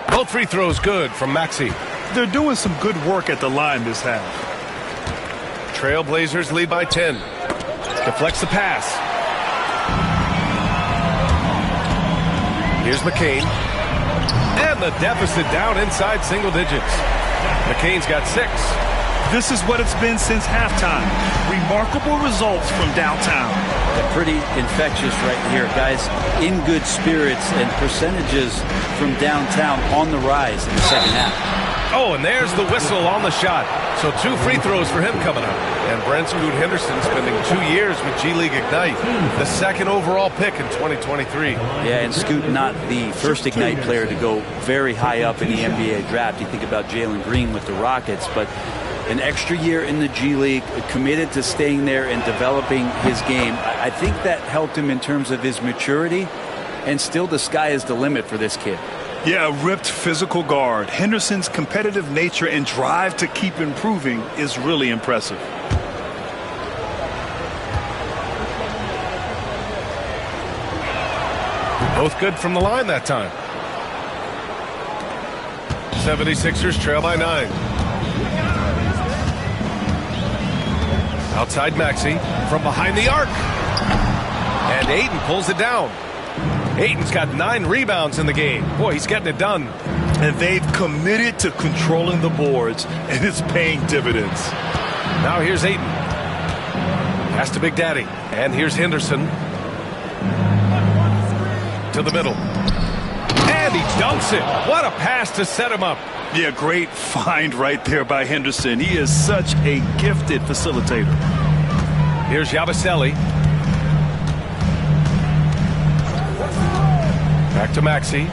Both free throws good from Maxey. They're doing some good work at the line this half. Trailblazers lead by 10. Deflects the pass. Here's McCain. And the deficit down inside single digits. McCain's got 6. This is what it's been since halftime. Remarkable results from downtown. They're pretty infectious right here. Guys in good spirits and percentages from downtown on the rise in the second half. Oh, and there's the whistle on the shot. So 2 free throws for him coming up. And Brent Scoot Henderson spending 2 years with G League Ignite, the 2nd overall pick in 2023. Yeah, and Scoot not the first Ignite player to go very high up in the NBA draft. You think about Jalen Green with the Rockets, but an extra year in the G League, committed to staying there and developing his game. I think that helped him in terms of his maturity, and still the sky is the limit for this kid. Yeah, a ripped physical guard. Henderson's competitive nature and drive to keep improving is really impressive. Both good from the line that time. 76ers trail by 9. Outside Maxey from behind the arc. And Ayton pulls it down. Ayton's got 9 rebounds in the game. Boy, he's getting it done. And they've committed to controlling the boards, and it's paying dividends. Now here's Ayton. Pass to Big Daddy. And here's Henderson. To the middle. And he dunks it. What a pass to set him up. Yeah, great find right there by Henderson. He is such a gifted facilitator. Here's Yabusele. Back to Maxey.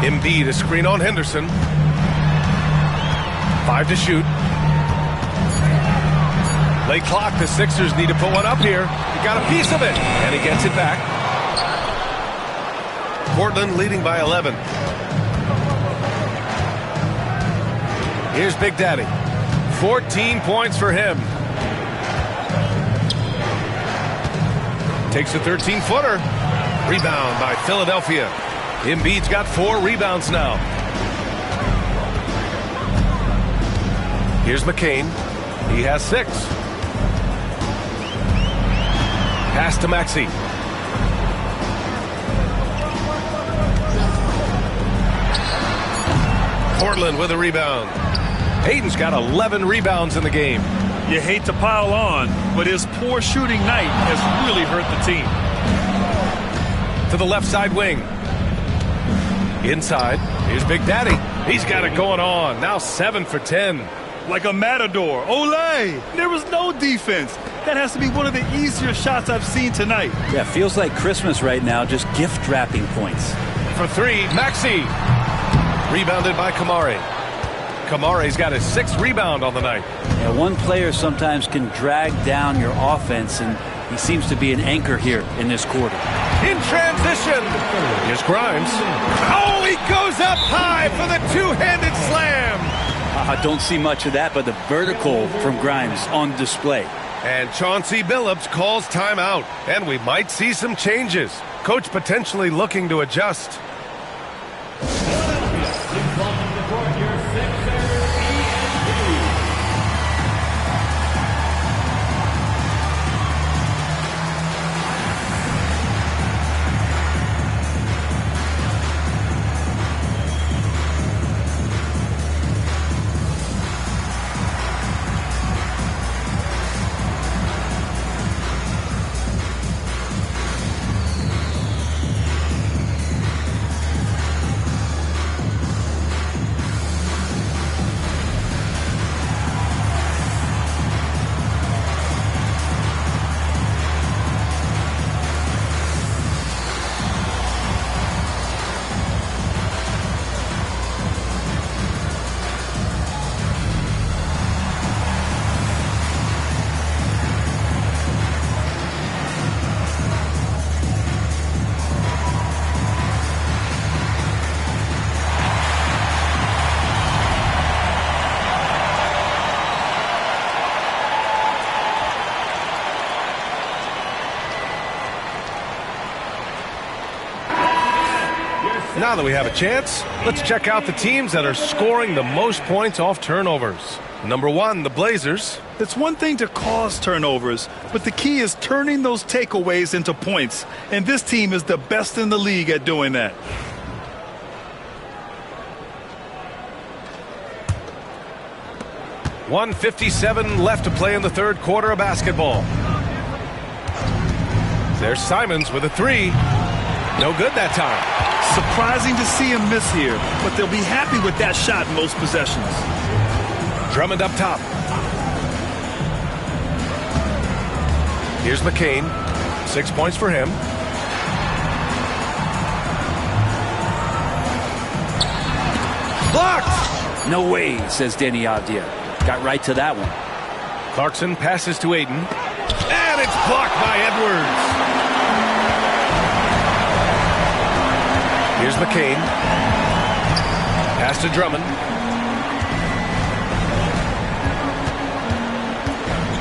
Embiid, a screen on Henderson. 5 to shoot. Late clock, the Sixers need to put one up here. He got a piece of it, and he gets it back. Portland leading by 11. Here's Big Daddy. 14 points for him. Takes a 13-footer. Rebound by Philadelphia. Embiid's got 4 rebounds now. Here's McCain. He has 6. Pass to Maxey. Portland with a rebound. Ayton's got 11 rebounds in the game. You hate to pile on, but his poor shooting night has really hurt the team. To the left side wing. Inside. Here's Big Daddy. He's got it going on. Now 7 for 10. Like a matador. Olay! There was no defense. That has to be one of the easier shots I've seen tonight. Yeah, feels like Christmas right now, just gift wrapping points. For 3, Maxey. Rebounded by Kamare. Kamare's got his 6th rebound on the night. Yeah, one player sometimes can drag down your offense, and he seems to be an anchor here in this quarter. In transition. Here's Grimes. Oh, he goes up high for the 2-handed slam. I don't see much of that, but the vertical from Grimes on display. And Chauncey Billups calls timeout, and we might see some changes. Coach potentially looking to adjust. Now that we have a chance, let's check out the teams that are scoring the most points off turnovers. Number 1, the Blazers. It's one thing to cause turnovers, but the key is turning those takeaways into points. And this team is the best in the league at doing that. .157 left to play in the third quarter of basketball. There's Simons with a 3. No good that time. Surprising to see him miss here, but they'll be happy with that shot in most possessions. Drummond up top. Here's McCain. 6 points for him. Blocked! No way, says Danny Avdia. Got right to that one. Clarkson passes to Ayton. And it's blocked by Edwards. Here's McCain. Pass to Drummond.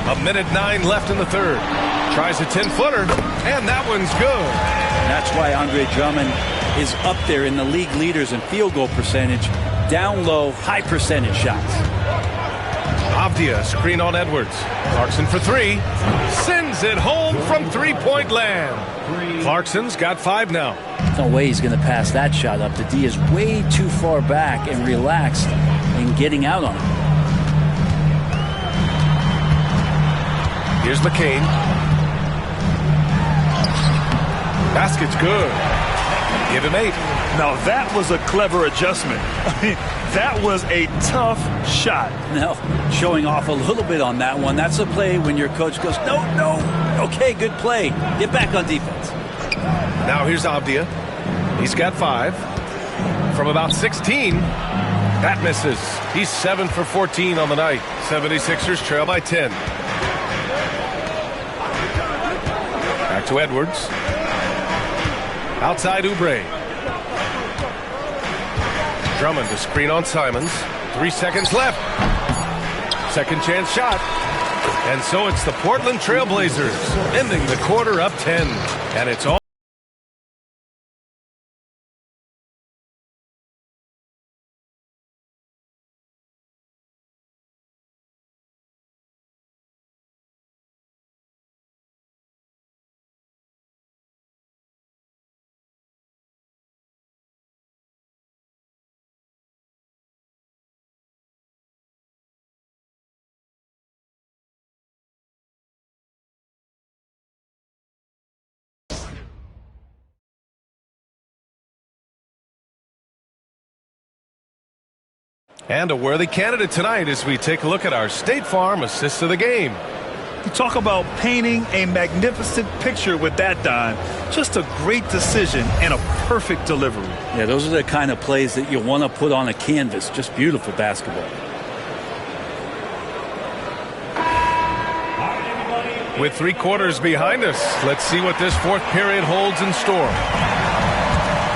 A minute 9 left in the third. Tries a 10-footer, and that one's good. That's why Andre Drummond is up there in the league leaders in field goal percentage. Down low, high percentage shots. Avdia, screen on Edwards. Clarkson for 3. Sends it home from three-point land. Clarkson's got 5 now. No way he's going to pass that shot up. The D is way too far back and relaxed in getting out on it. Here's McCain. Basket's good. Give him 8. Now that was a clever adjustment. I mean, that was a tough shot. No, showing off a little bit on that one. That's a play when your coach goes, no, no. Okay, good play. Get back on defense. Now here's Avdia. He's got 5. From about 16. That misses. He's 7 for 14 on the night. 76ers trail by 10. Back to Edwards. Outside Oubre. Drummond to screen on Simons. 3 seconds left. Second chance shot. And so it's the Portland Trail Blazers ending the quarter up 10. And it's all. And a worthy candidate tonight as we take a look at our State Farm assist of the game. You talk about painting a magnificent picture with that, Don. Just a great decision and a perfect delivery. Yeah, those are the kind of plays that you want to put on a canvas. Just beautiful basketball. With 3 quarters behind us, let's see what this fourth period holds in store.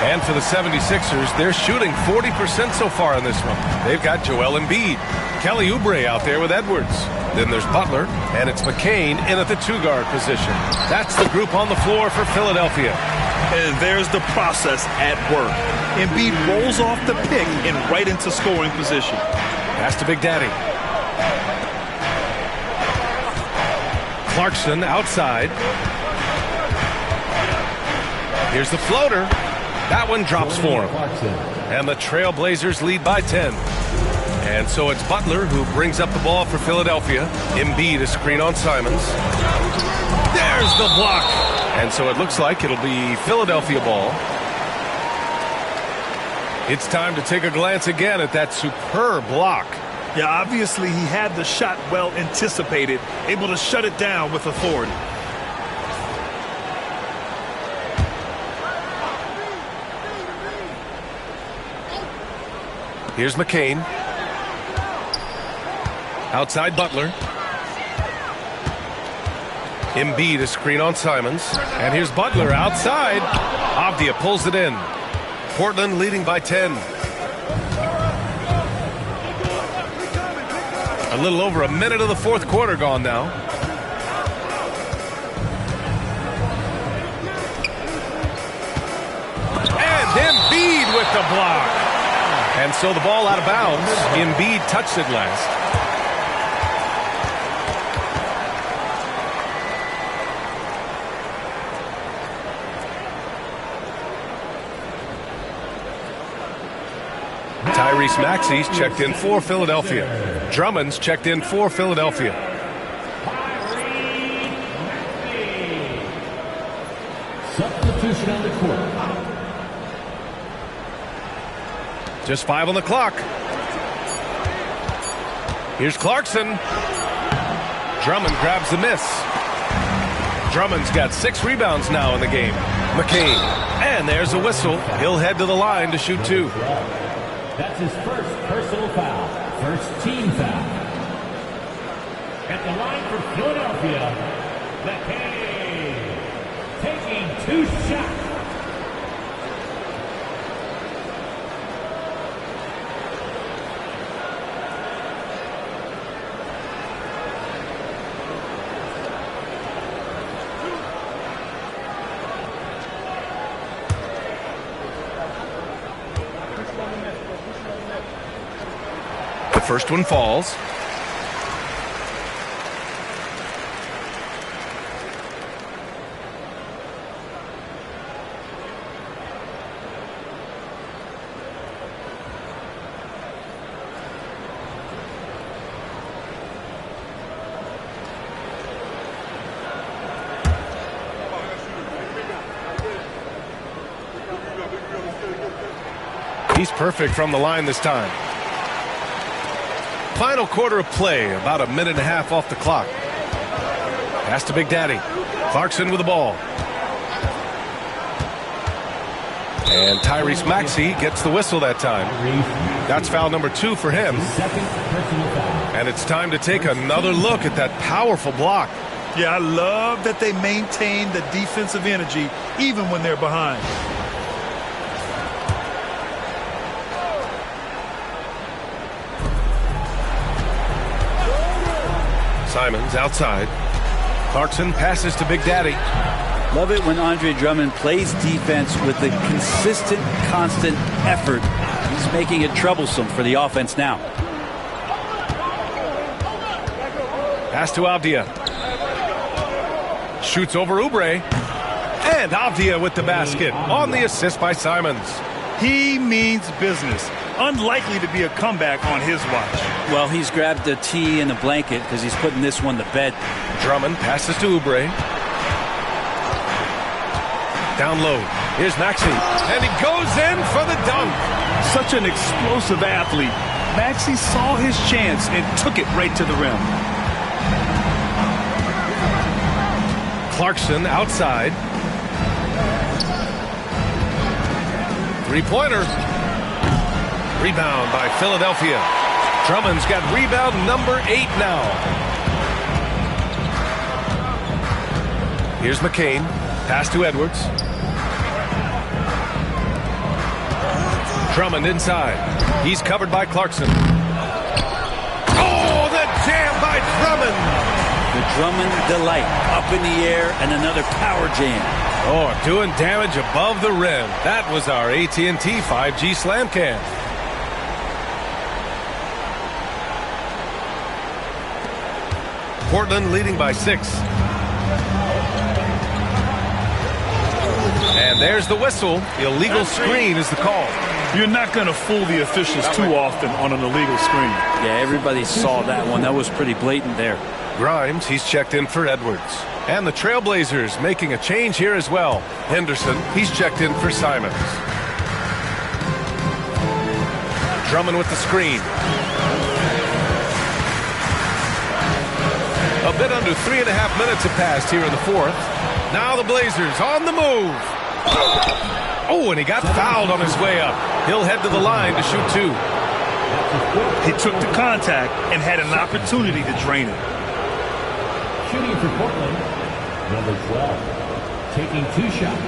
And for the 76ers, they're shooting 40% so far in this one. They've got Joel Embiid. Kelly Oubre out there with Edwards. Then there's Butler, and it's McCain in at the 2-guard position. That's the group on the floor for Philadelphia. And there's the process at work. Embiid rolls off the pick and right into scoring position. Pass to Big Daddy. Clarkson outside. Here's the floater. That one drops for him. And the Trail Blazers lead by 10. And so it's Butler who brings up the ball for Philadelphia. Embiid a screen on Simons. There's the block. And so it looks like it'll be Philadelphia ball. It's time to take a glance again at that superb block. Yeah, obviously he had the shot well anticipated, able to shut it down with authority. Here's McCain. Outside Butler. Embiid a screen on Simons. And here's Butler outside. Avdia pulls it in. Portland leading by 10. A little over a minute of the fourth quarter gone now. And Embiid with the block. And so the ball out of bounds. Embiid touched it last. Tyrese Maxey's checked in for Philadelphia. Drummond's checked in for Philadelphia. Substitution on the court. Just 5 on the clock. Here's Clarkson. Drummond grabs the miss. Drummond's got 6 rebounds now in the game. McCain. And there's a whistle. He'll head to the line to shoot 2. That's his first personal foul. First team foul. At the line for Philadelphia, McCain taking 2 shots. The first one falls. He's perfect from the line this time. Final quarter of play, about a minute and a half off the clock. Pass to Big Daddy. Clarkson with the ball. And Tyrese Maxey gets the whistle that time. That's foul number 2 for him. And it's time to take another look at that powerful block. Yeah, I love that they maintain the defensive energy even when they're behind. Simons outside. Clarkson passes to Big Daddy. Love it when Andre Drummond plays defense with a consistent, constant effort. He's making it troublesome for the offense now. Pass to Avdia. Shoots over Oubre. And Avdia with the basket on the assist by Simons. He means business. Unlikely to be a comeback on his watch. Well, he's grabbed the tee and the blanket because he's putting this one to bed. Drummond passes to Oubre. Down low. Here's Maxey. And he goes in for the dunk. Such an explosive athlete. Maxey saw his chance and took it right to the rim. Clarkson outside. Three-pointer. Rebound by Philadelphia. Drummond's got rebound number 8 now. Here's McCain. Pass to Edwards. Drummond inside. He's covered by Clarkson. Oh, the jam by Drummond. The Drummond delight. Up in the air and another power jam. Oh, doing damage above the rim. That was our AT&T 5G slam cam. Portland leading by 6. And there's the whistle. Illegal screen is the call. You're not going to fool the officials too often on an illegal screen. Yeah, everybody saw that one. That was pretty blatant there. Grimes, he's checked in for Edwards. And the Trailblazers making a change here as well. Henderson, he's checked in for Simons. Drummond with the screen. A bit under 3.5 minutes have passed here in the 4th. Now the Blazers on the move. Oh, and he got fouled on his way up. He'll head to the line to shoot 2. He took the contact and had an opportunity to drain it. Shooting for Portland, number 12, taking 2 shots.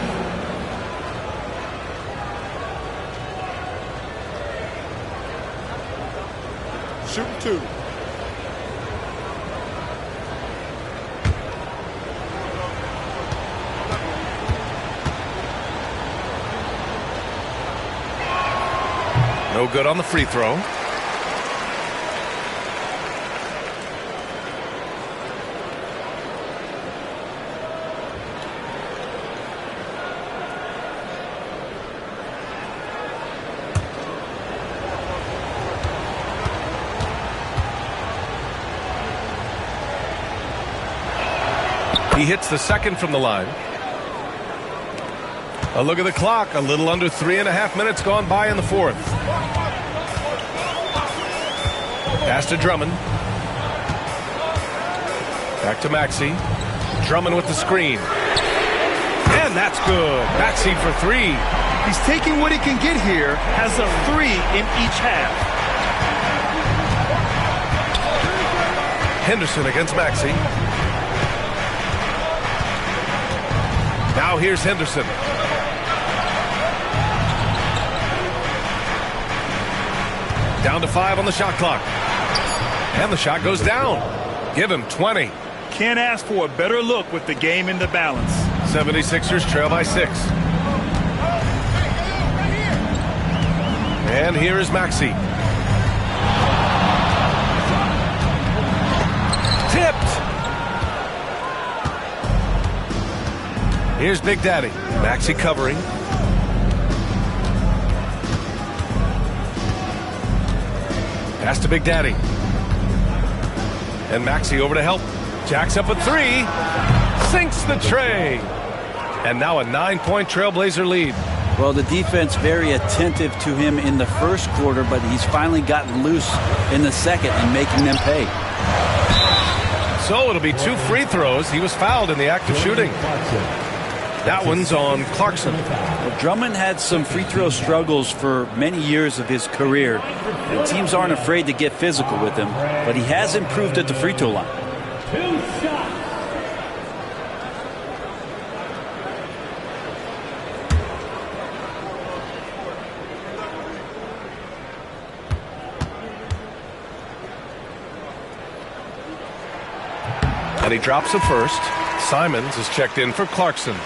Shoot 2. No good on the free throw. He hits the second from the line. A look at the clock. A little under 3.5 minutes gone by in the fourth. Pass to Drummond. Back to Maxey. Drummond with the screen. And that's good. Maxey for three. He's taking what he can get here. Has a 3 in each half. Henderson against Maxey. Now here's Henderson. Down to 5 on the shot clock. And the shot goes down. Give him 20. Can't ask for a better look with the game in the balance. 76ers trail by 6. And here is Maxey. Tipped. Here's Big Daddy. Maxey covering. Pass to Big Daddy. And Maxey over to help. Jacks up a 3. Sinks the tray. And now a 9-point Trailblazer lead. Well, the defense very attentive to him in the first quarter, but he's finally gotten loose in the second and making them pay. So it'll be 2 free throws. He was fouled in the act of shooting. That one's on Clarkson. Well, Drummond had some free throw struggles for many years of his career. And teams aren't afraid to get physical with him, but he has improved at the free throw line. 2 shots. And he drops the first. Simons is checked in for Clarkson.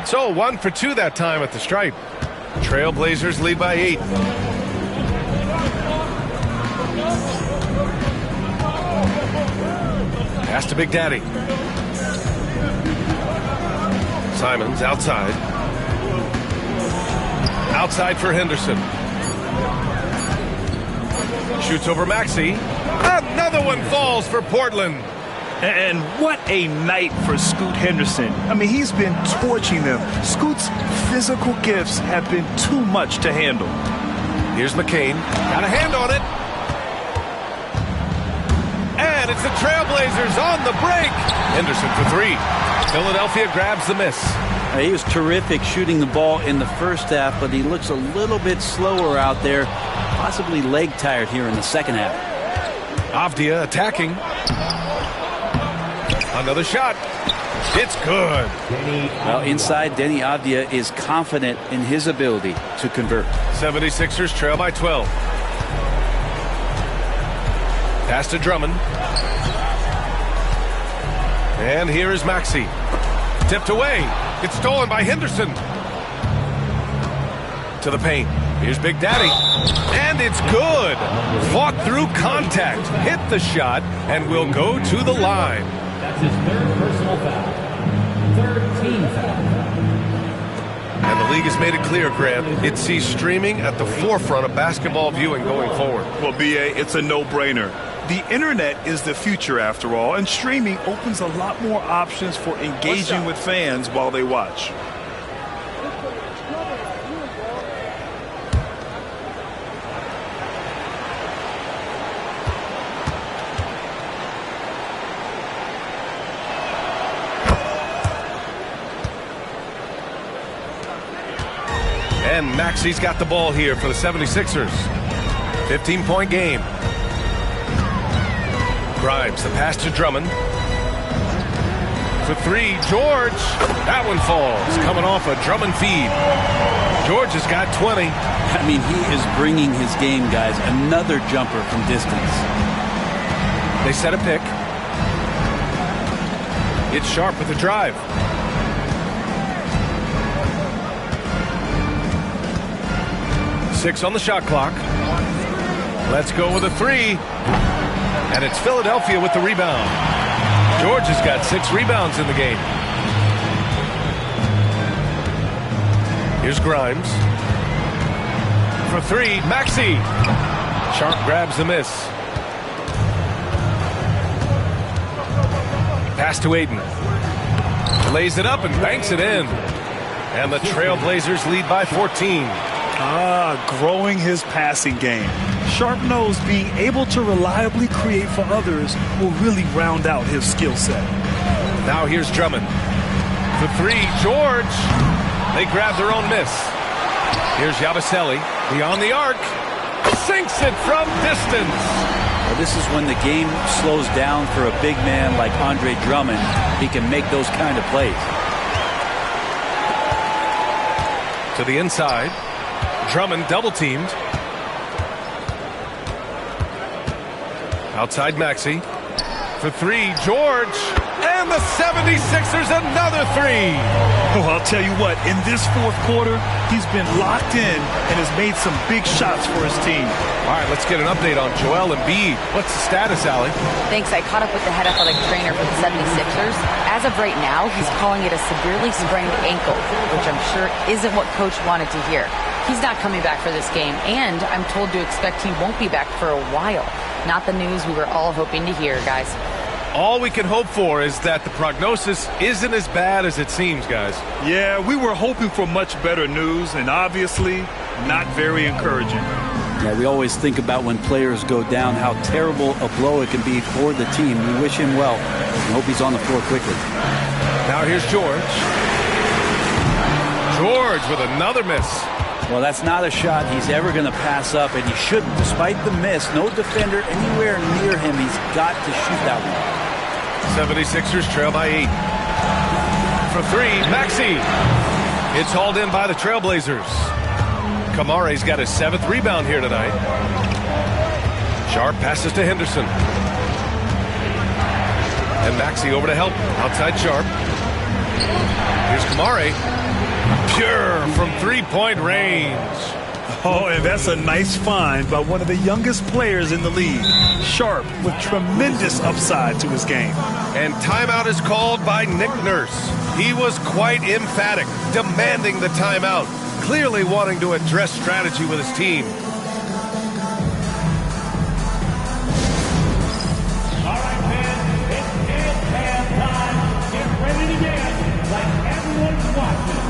So 1 for 2 that time at the stripe. Trailblazers lead by 8. Pass to Big Daddy. Simons outside. Outside for Henderson. Shoots over Maxey. Another one falls for Portland. And what a night for Scoot Henderson. I mean, he's been torching them. Scoot's physical gifts have been too much to handle. Here's McCain. Got a hand on it. And it's the Trailblazers on the break. Henderson for 3. Philadelphia grabs the miss. He was terrific shooting the ball in the first half, but he looks a little bit slower out there, possibly leg tired here in the second half. Avdia attacking. Another shot. It's good. Well, inside, Denny Avdia is confident in his ability to convert. 76ers trail by 12. Pass to Drummond. And here is Maxey. Tipped away. It's stolen by Henderson. To the paint. Here's Big Daddy. And it's good. Fought through contact. Hit the shot and will go to the line. That's his 3rd personal foul. 3rd team foul. And the league has made it clear, Grant, it sees streaming at the forefront of basketball viewing going forward. Well, B.A., it's a no-brainer. The internet is the future, after all, and streaming opens a lot more options for engaging with fans while they watch. And Maxey's got the ball here for the 76ers. 15-point game. Grimes, the pass to Drummond. For three, George. That one falls, coming off a Drummond feed. George has got 20. I mean, he is bringing his game, guys. Another jumper from distance. They set a pick. It's Sharp with the drive. Six on the shot clock. Let's go with a three. And it's Philadelphia with the rebound. George has got 6 rebounds in the game. Here's Grimes. For three, Maxey. Sharp grabs the miss. Pass to Aiden. Lays it up and banks it in. And the Trailblazers lead by 14. Growing his passing game. Sharp knows being able to reliably create for others will really round out his skill set. Now here's Drummond. For three, George. They grab their own miss. Here's Yabusele. Beyond the arc. Sinks it from distance. Well, this is when the game slows down for a big man like Andre Drummond. He can make those kind of plays. To the inside. Drummond double teamed. Outside Maxey. For three, George. And the 76ers another three. Oh, I'll tell you what, in this fourth quarter, he's been locked in and has made some big shots for his team. All right, let's get an update on Joel Embiid. What's the status, Allie? Thanks. I caught up with the head athletic trainer for the 76ers. As of right now, he's calling it a severely sprained ankle, which I'm sure isn't what Coach wanted to hear. He's not coming back for this game, and I'm told to expect he won't be back for a while. Not the news we were all hoping to hear, guys. All we can hope for is that the prognosis isn't as bad as it seems, guys. Yeah, we were hoping for much better news, and obviously not very encouraging. Yeah, we always think about when players go down, how terrible a blow it can be for the team. We wish him well and hope he's on the floor quickly. Now here's George. George with another miss. Well, that's not a shot he's ever going to pass up, and he shouldn't. Despite the miss, no defender anywhere near him. He's got to shoot that one. 76ers trail by 8. For three, Maxey. It's hauled in by the Trailblazers. Kamare's got his 7th rebound here tonight. Sharp passes to Henderson. And Maxey over to help. Outside Sharp. Here's Kamare. Pure from three-point range. Oh, and that's a nice find by one of the youngest players in the league. Sharp with tremendous upside to his game. And timeout is called by Nick Nurse. He was quite emphatic, demanding the timeout, clearly wanting to address strategy with his team. All right, fans, it's halftime. Get ready to dance like everyone's watching.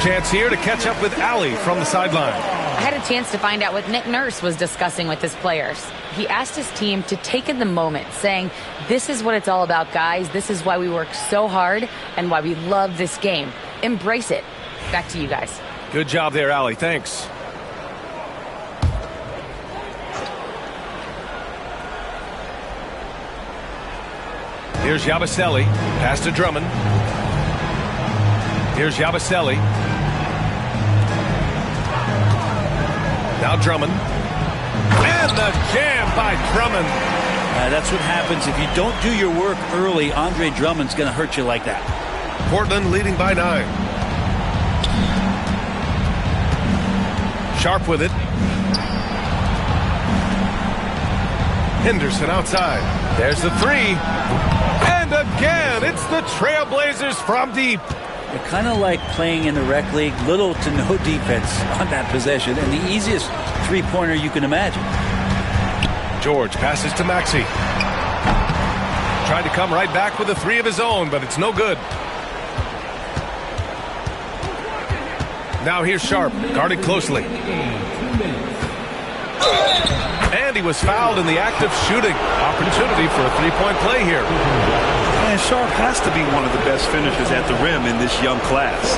Chance here to catch up with Allie from the sideline. I had a chance to find out what Nick Nurse was discussing with his players. He asked his team to take in the moment, saying, this is what it's all about, guys. This is why we work so hard and why we love this game. Embrace it. Back to you guys. Good job there, Allie. Thanks. Here's Yabusele. Pass to Drummond. Here's Yabusele. Now Drummond. And And the jam by Drummond. That's what happens if you don't do your work early. Andre Drummond's going to hurt you like that. Portland leading by 9. Sharp with it. Henderson outside. There's the 3. And again, it's the Trailblazers from deep. They're kind of like playing in the rec league, little to no defense on that possession, and the easiest three-pointer you can imagine. George passes to Maxey. Trying to come right back with a 3 of his own, but it's no good. Now here's Sharp, guarded closely. And he was fouled in the act of shooting. Opportunity for a three-point play here. And Sharp has to be one of the best finishers at the rim in this young class.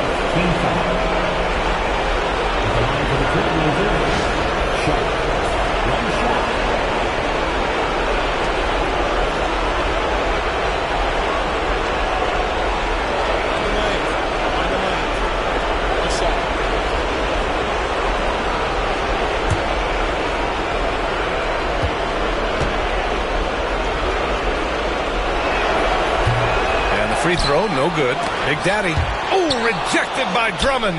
Free throw, no good. Big Daddy. Oh, rejected by Drummond.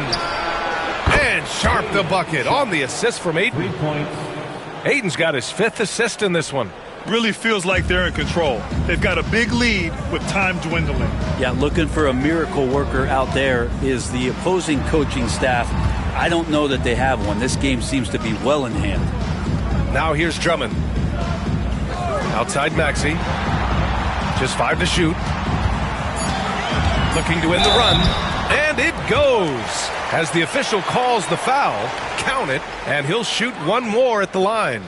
And Sharp the bucket on the assist from Ayton. 3 points. Ayton's got his 5th assist in this one. Really feels like they're in control. They've got a big lead with time dwindling. Yeah, looking for a miracle worker out there is the opposing coaching staff. I don't know that they have one. This game seems to be well in hand. Now here's Drummond. Outside Maxey. Just 5 to shoot. Looking to end the run, and it goes. As the official calls the foul, count it, and he'll shoot one more at the line.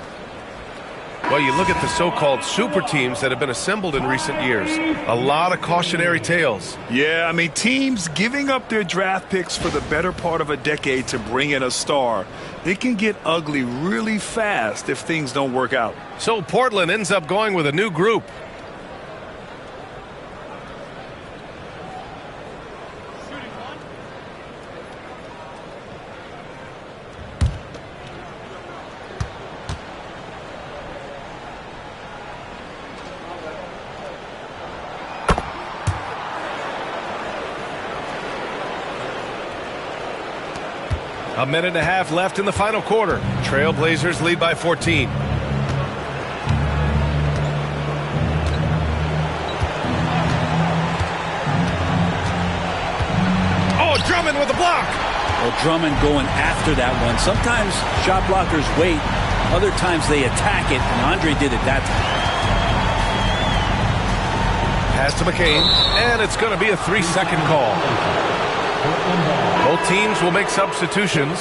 Well, you look at the so-called super teams that have been assembled in recent years. A lot of cautionary tales. Yeah, I mean, teams giving up their draft picks for the better part of a decade to bring in a star. It can get ugly really fast if things don't work out. So Portland ends up going with a new group. A minute and a half left in the final quarter. Trailblazers lead by 14. Oh, Drummond with the block. Well, Drummond going after that one. Sometimes shot blockers wait. Other times they attack it, and Andre did it that time. Pass to McCain, and it's going to be a 3-second call. Both teams will make substitutions.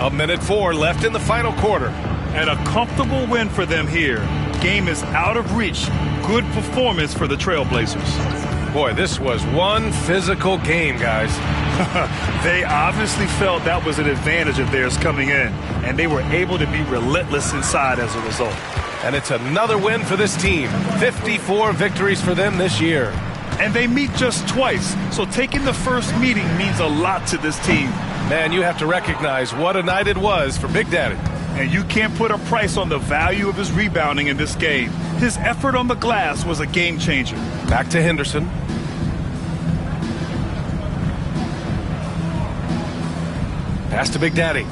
A minute 4 left in the final quarter. And a comfortable win for them here. Game is out of reach. Good performance for the Trailblazers. Boy, this was one physical game, guys. They obviously felt that was an advantage of theirs coming in, and they were able to be relentless inside as a result. And it's another win for this team. 54 victories for them this year. And they meet just twice, so taking the first meeting means a lot to this team. Man, you have to recognize what a night it was for Big Daddy. And you can't put a price on the value of his rebounding in this game. His effort on the glass was a game changer. Back to Henderson. Pass to Big Daddy.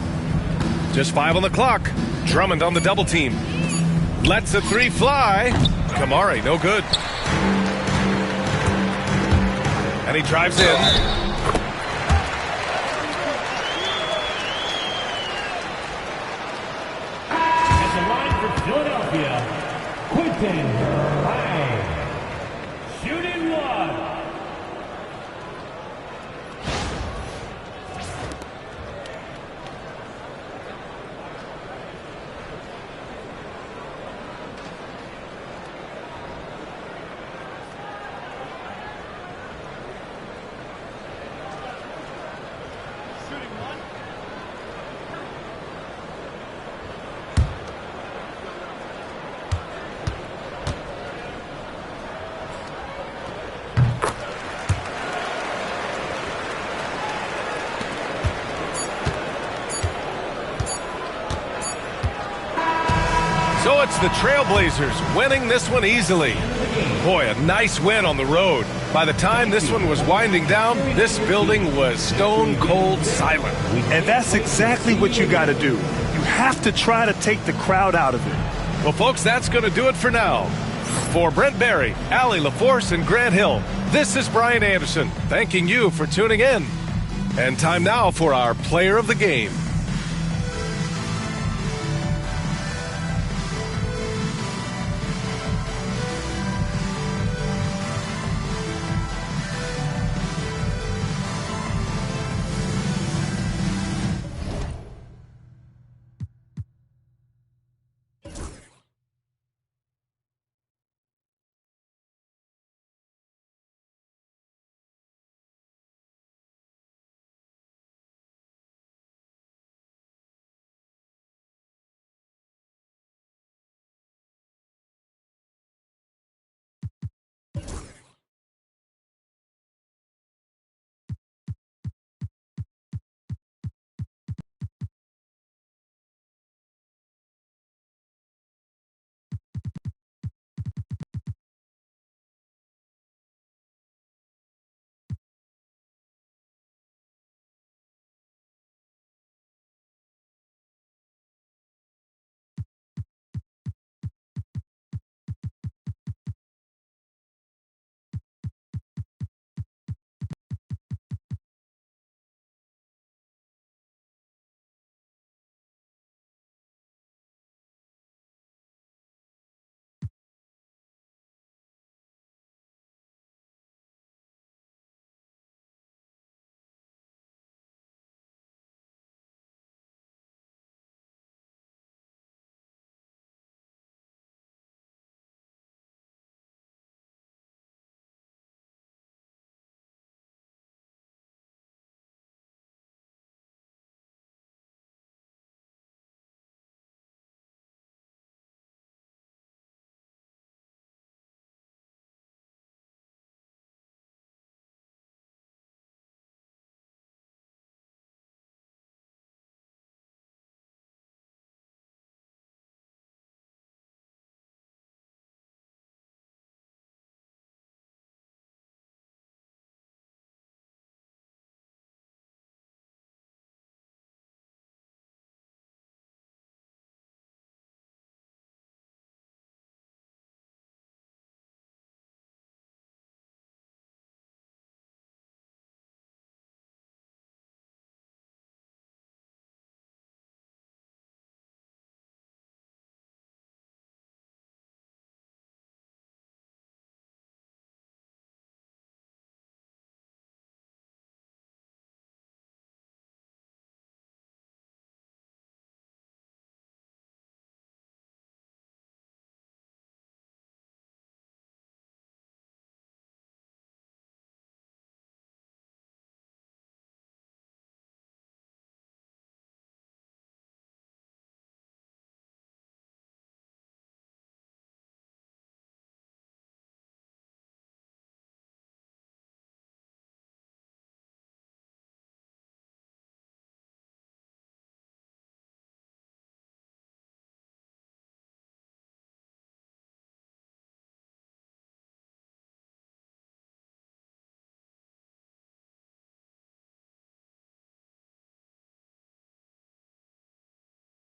Just 5 on the clock. Drummond on the double team. Lets a 3 fly. Kamari, no good. And he drives in. At the line for Philadelphia, Quentin Ryan. Shooting 1. So it's the Trailblazers winning this one easily. Boy, a nice win on the road. By the time this one was winding down, this building was stone cold silent. And that's exactly what you got to do. You have to try to take the crowd out of it. Well, folks, that's going to do it for now. For Brent Barry, Allie LaForce, and Grant Hill, this is Brian Anderson, thanking you for tuning in. And time now for our player of the game.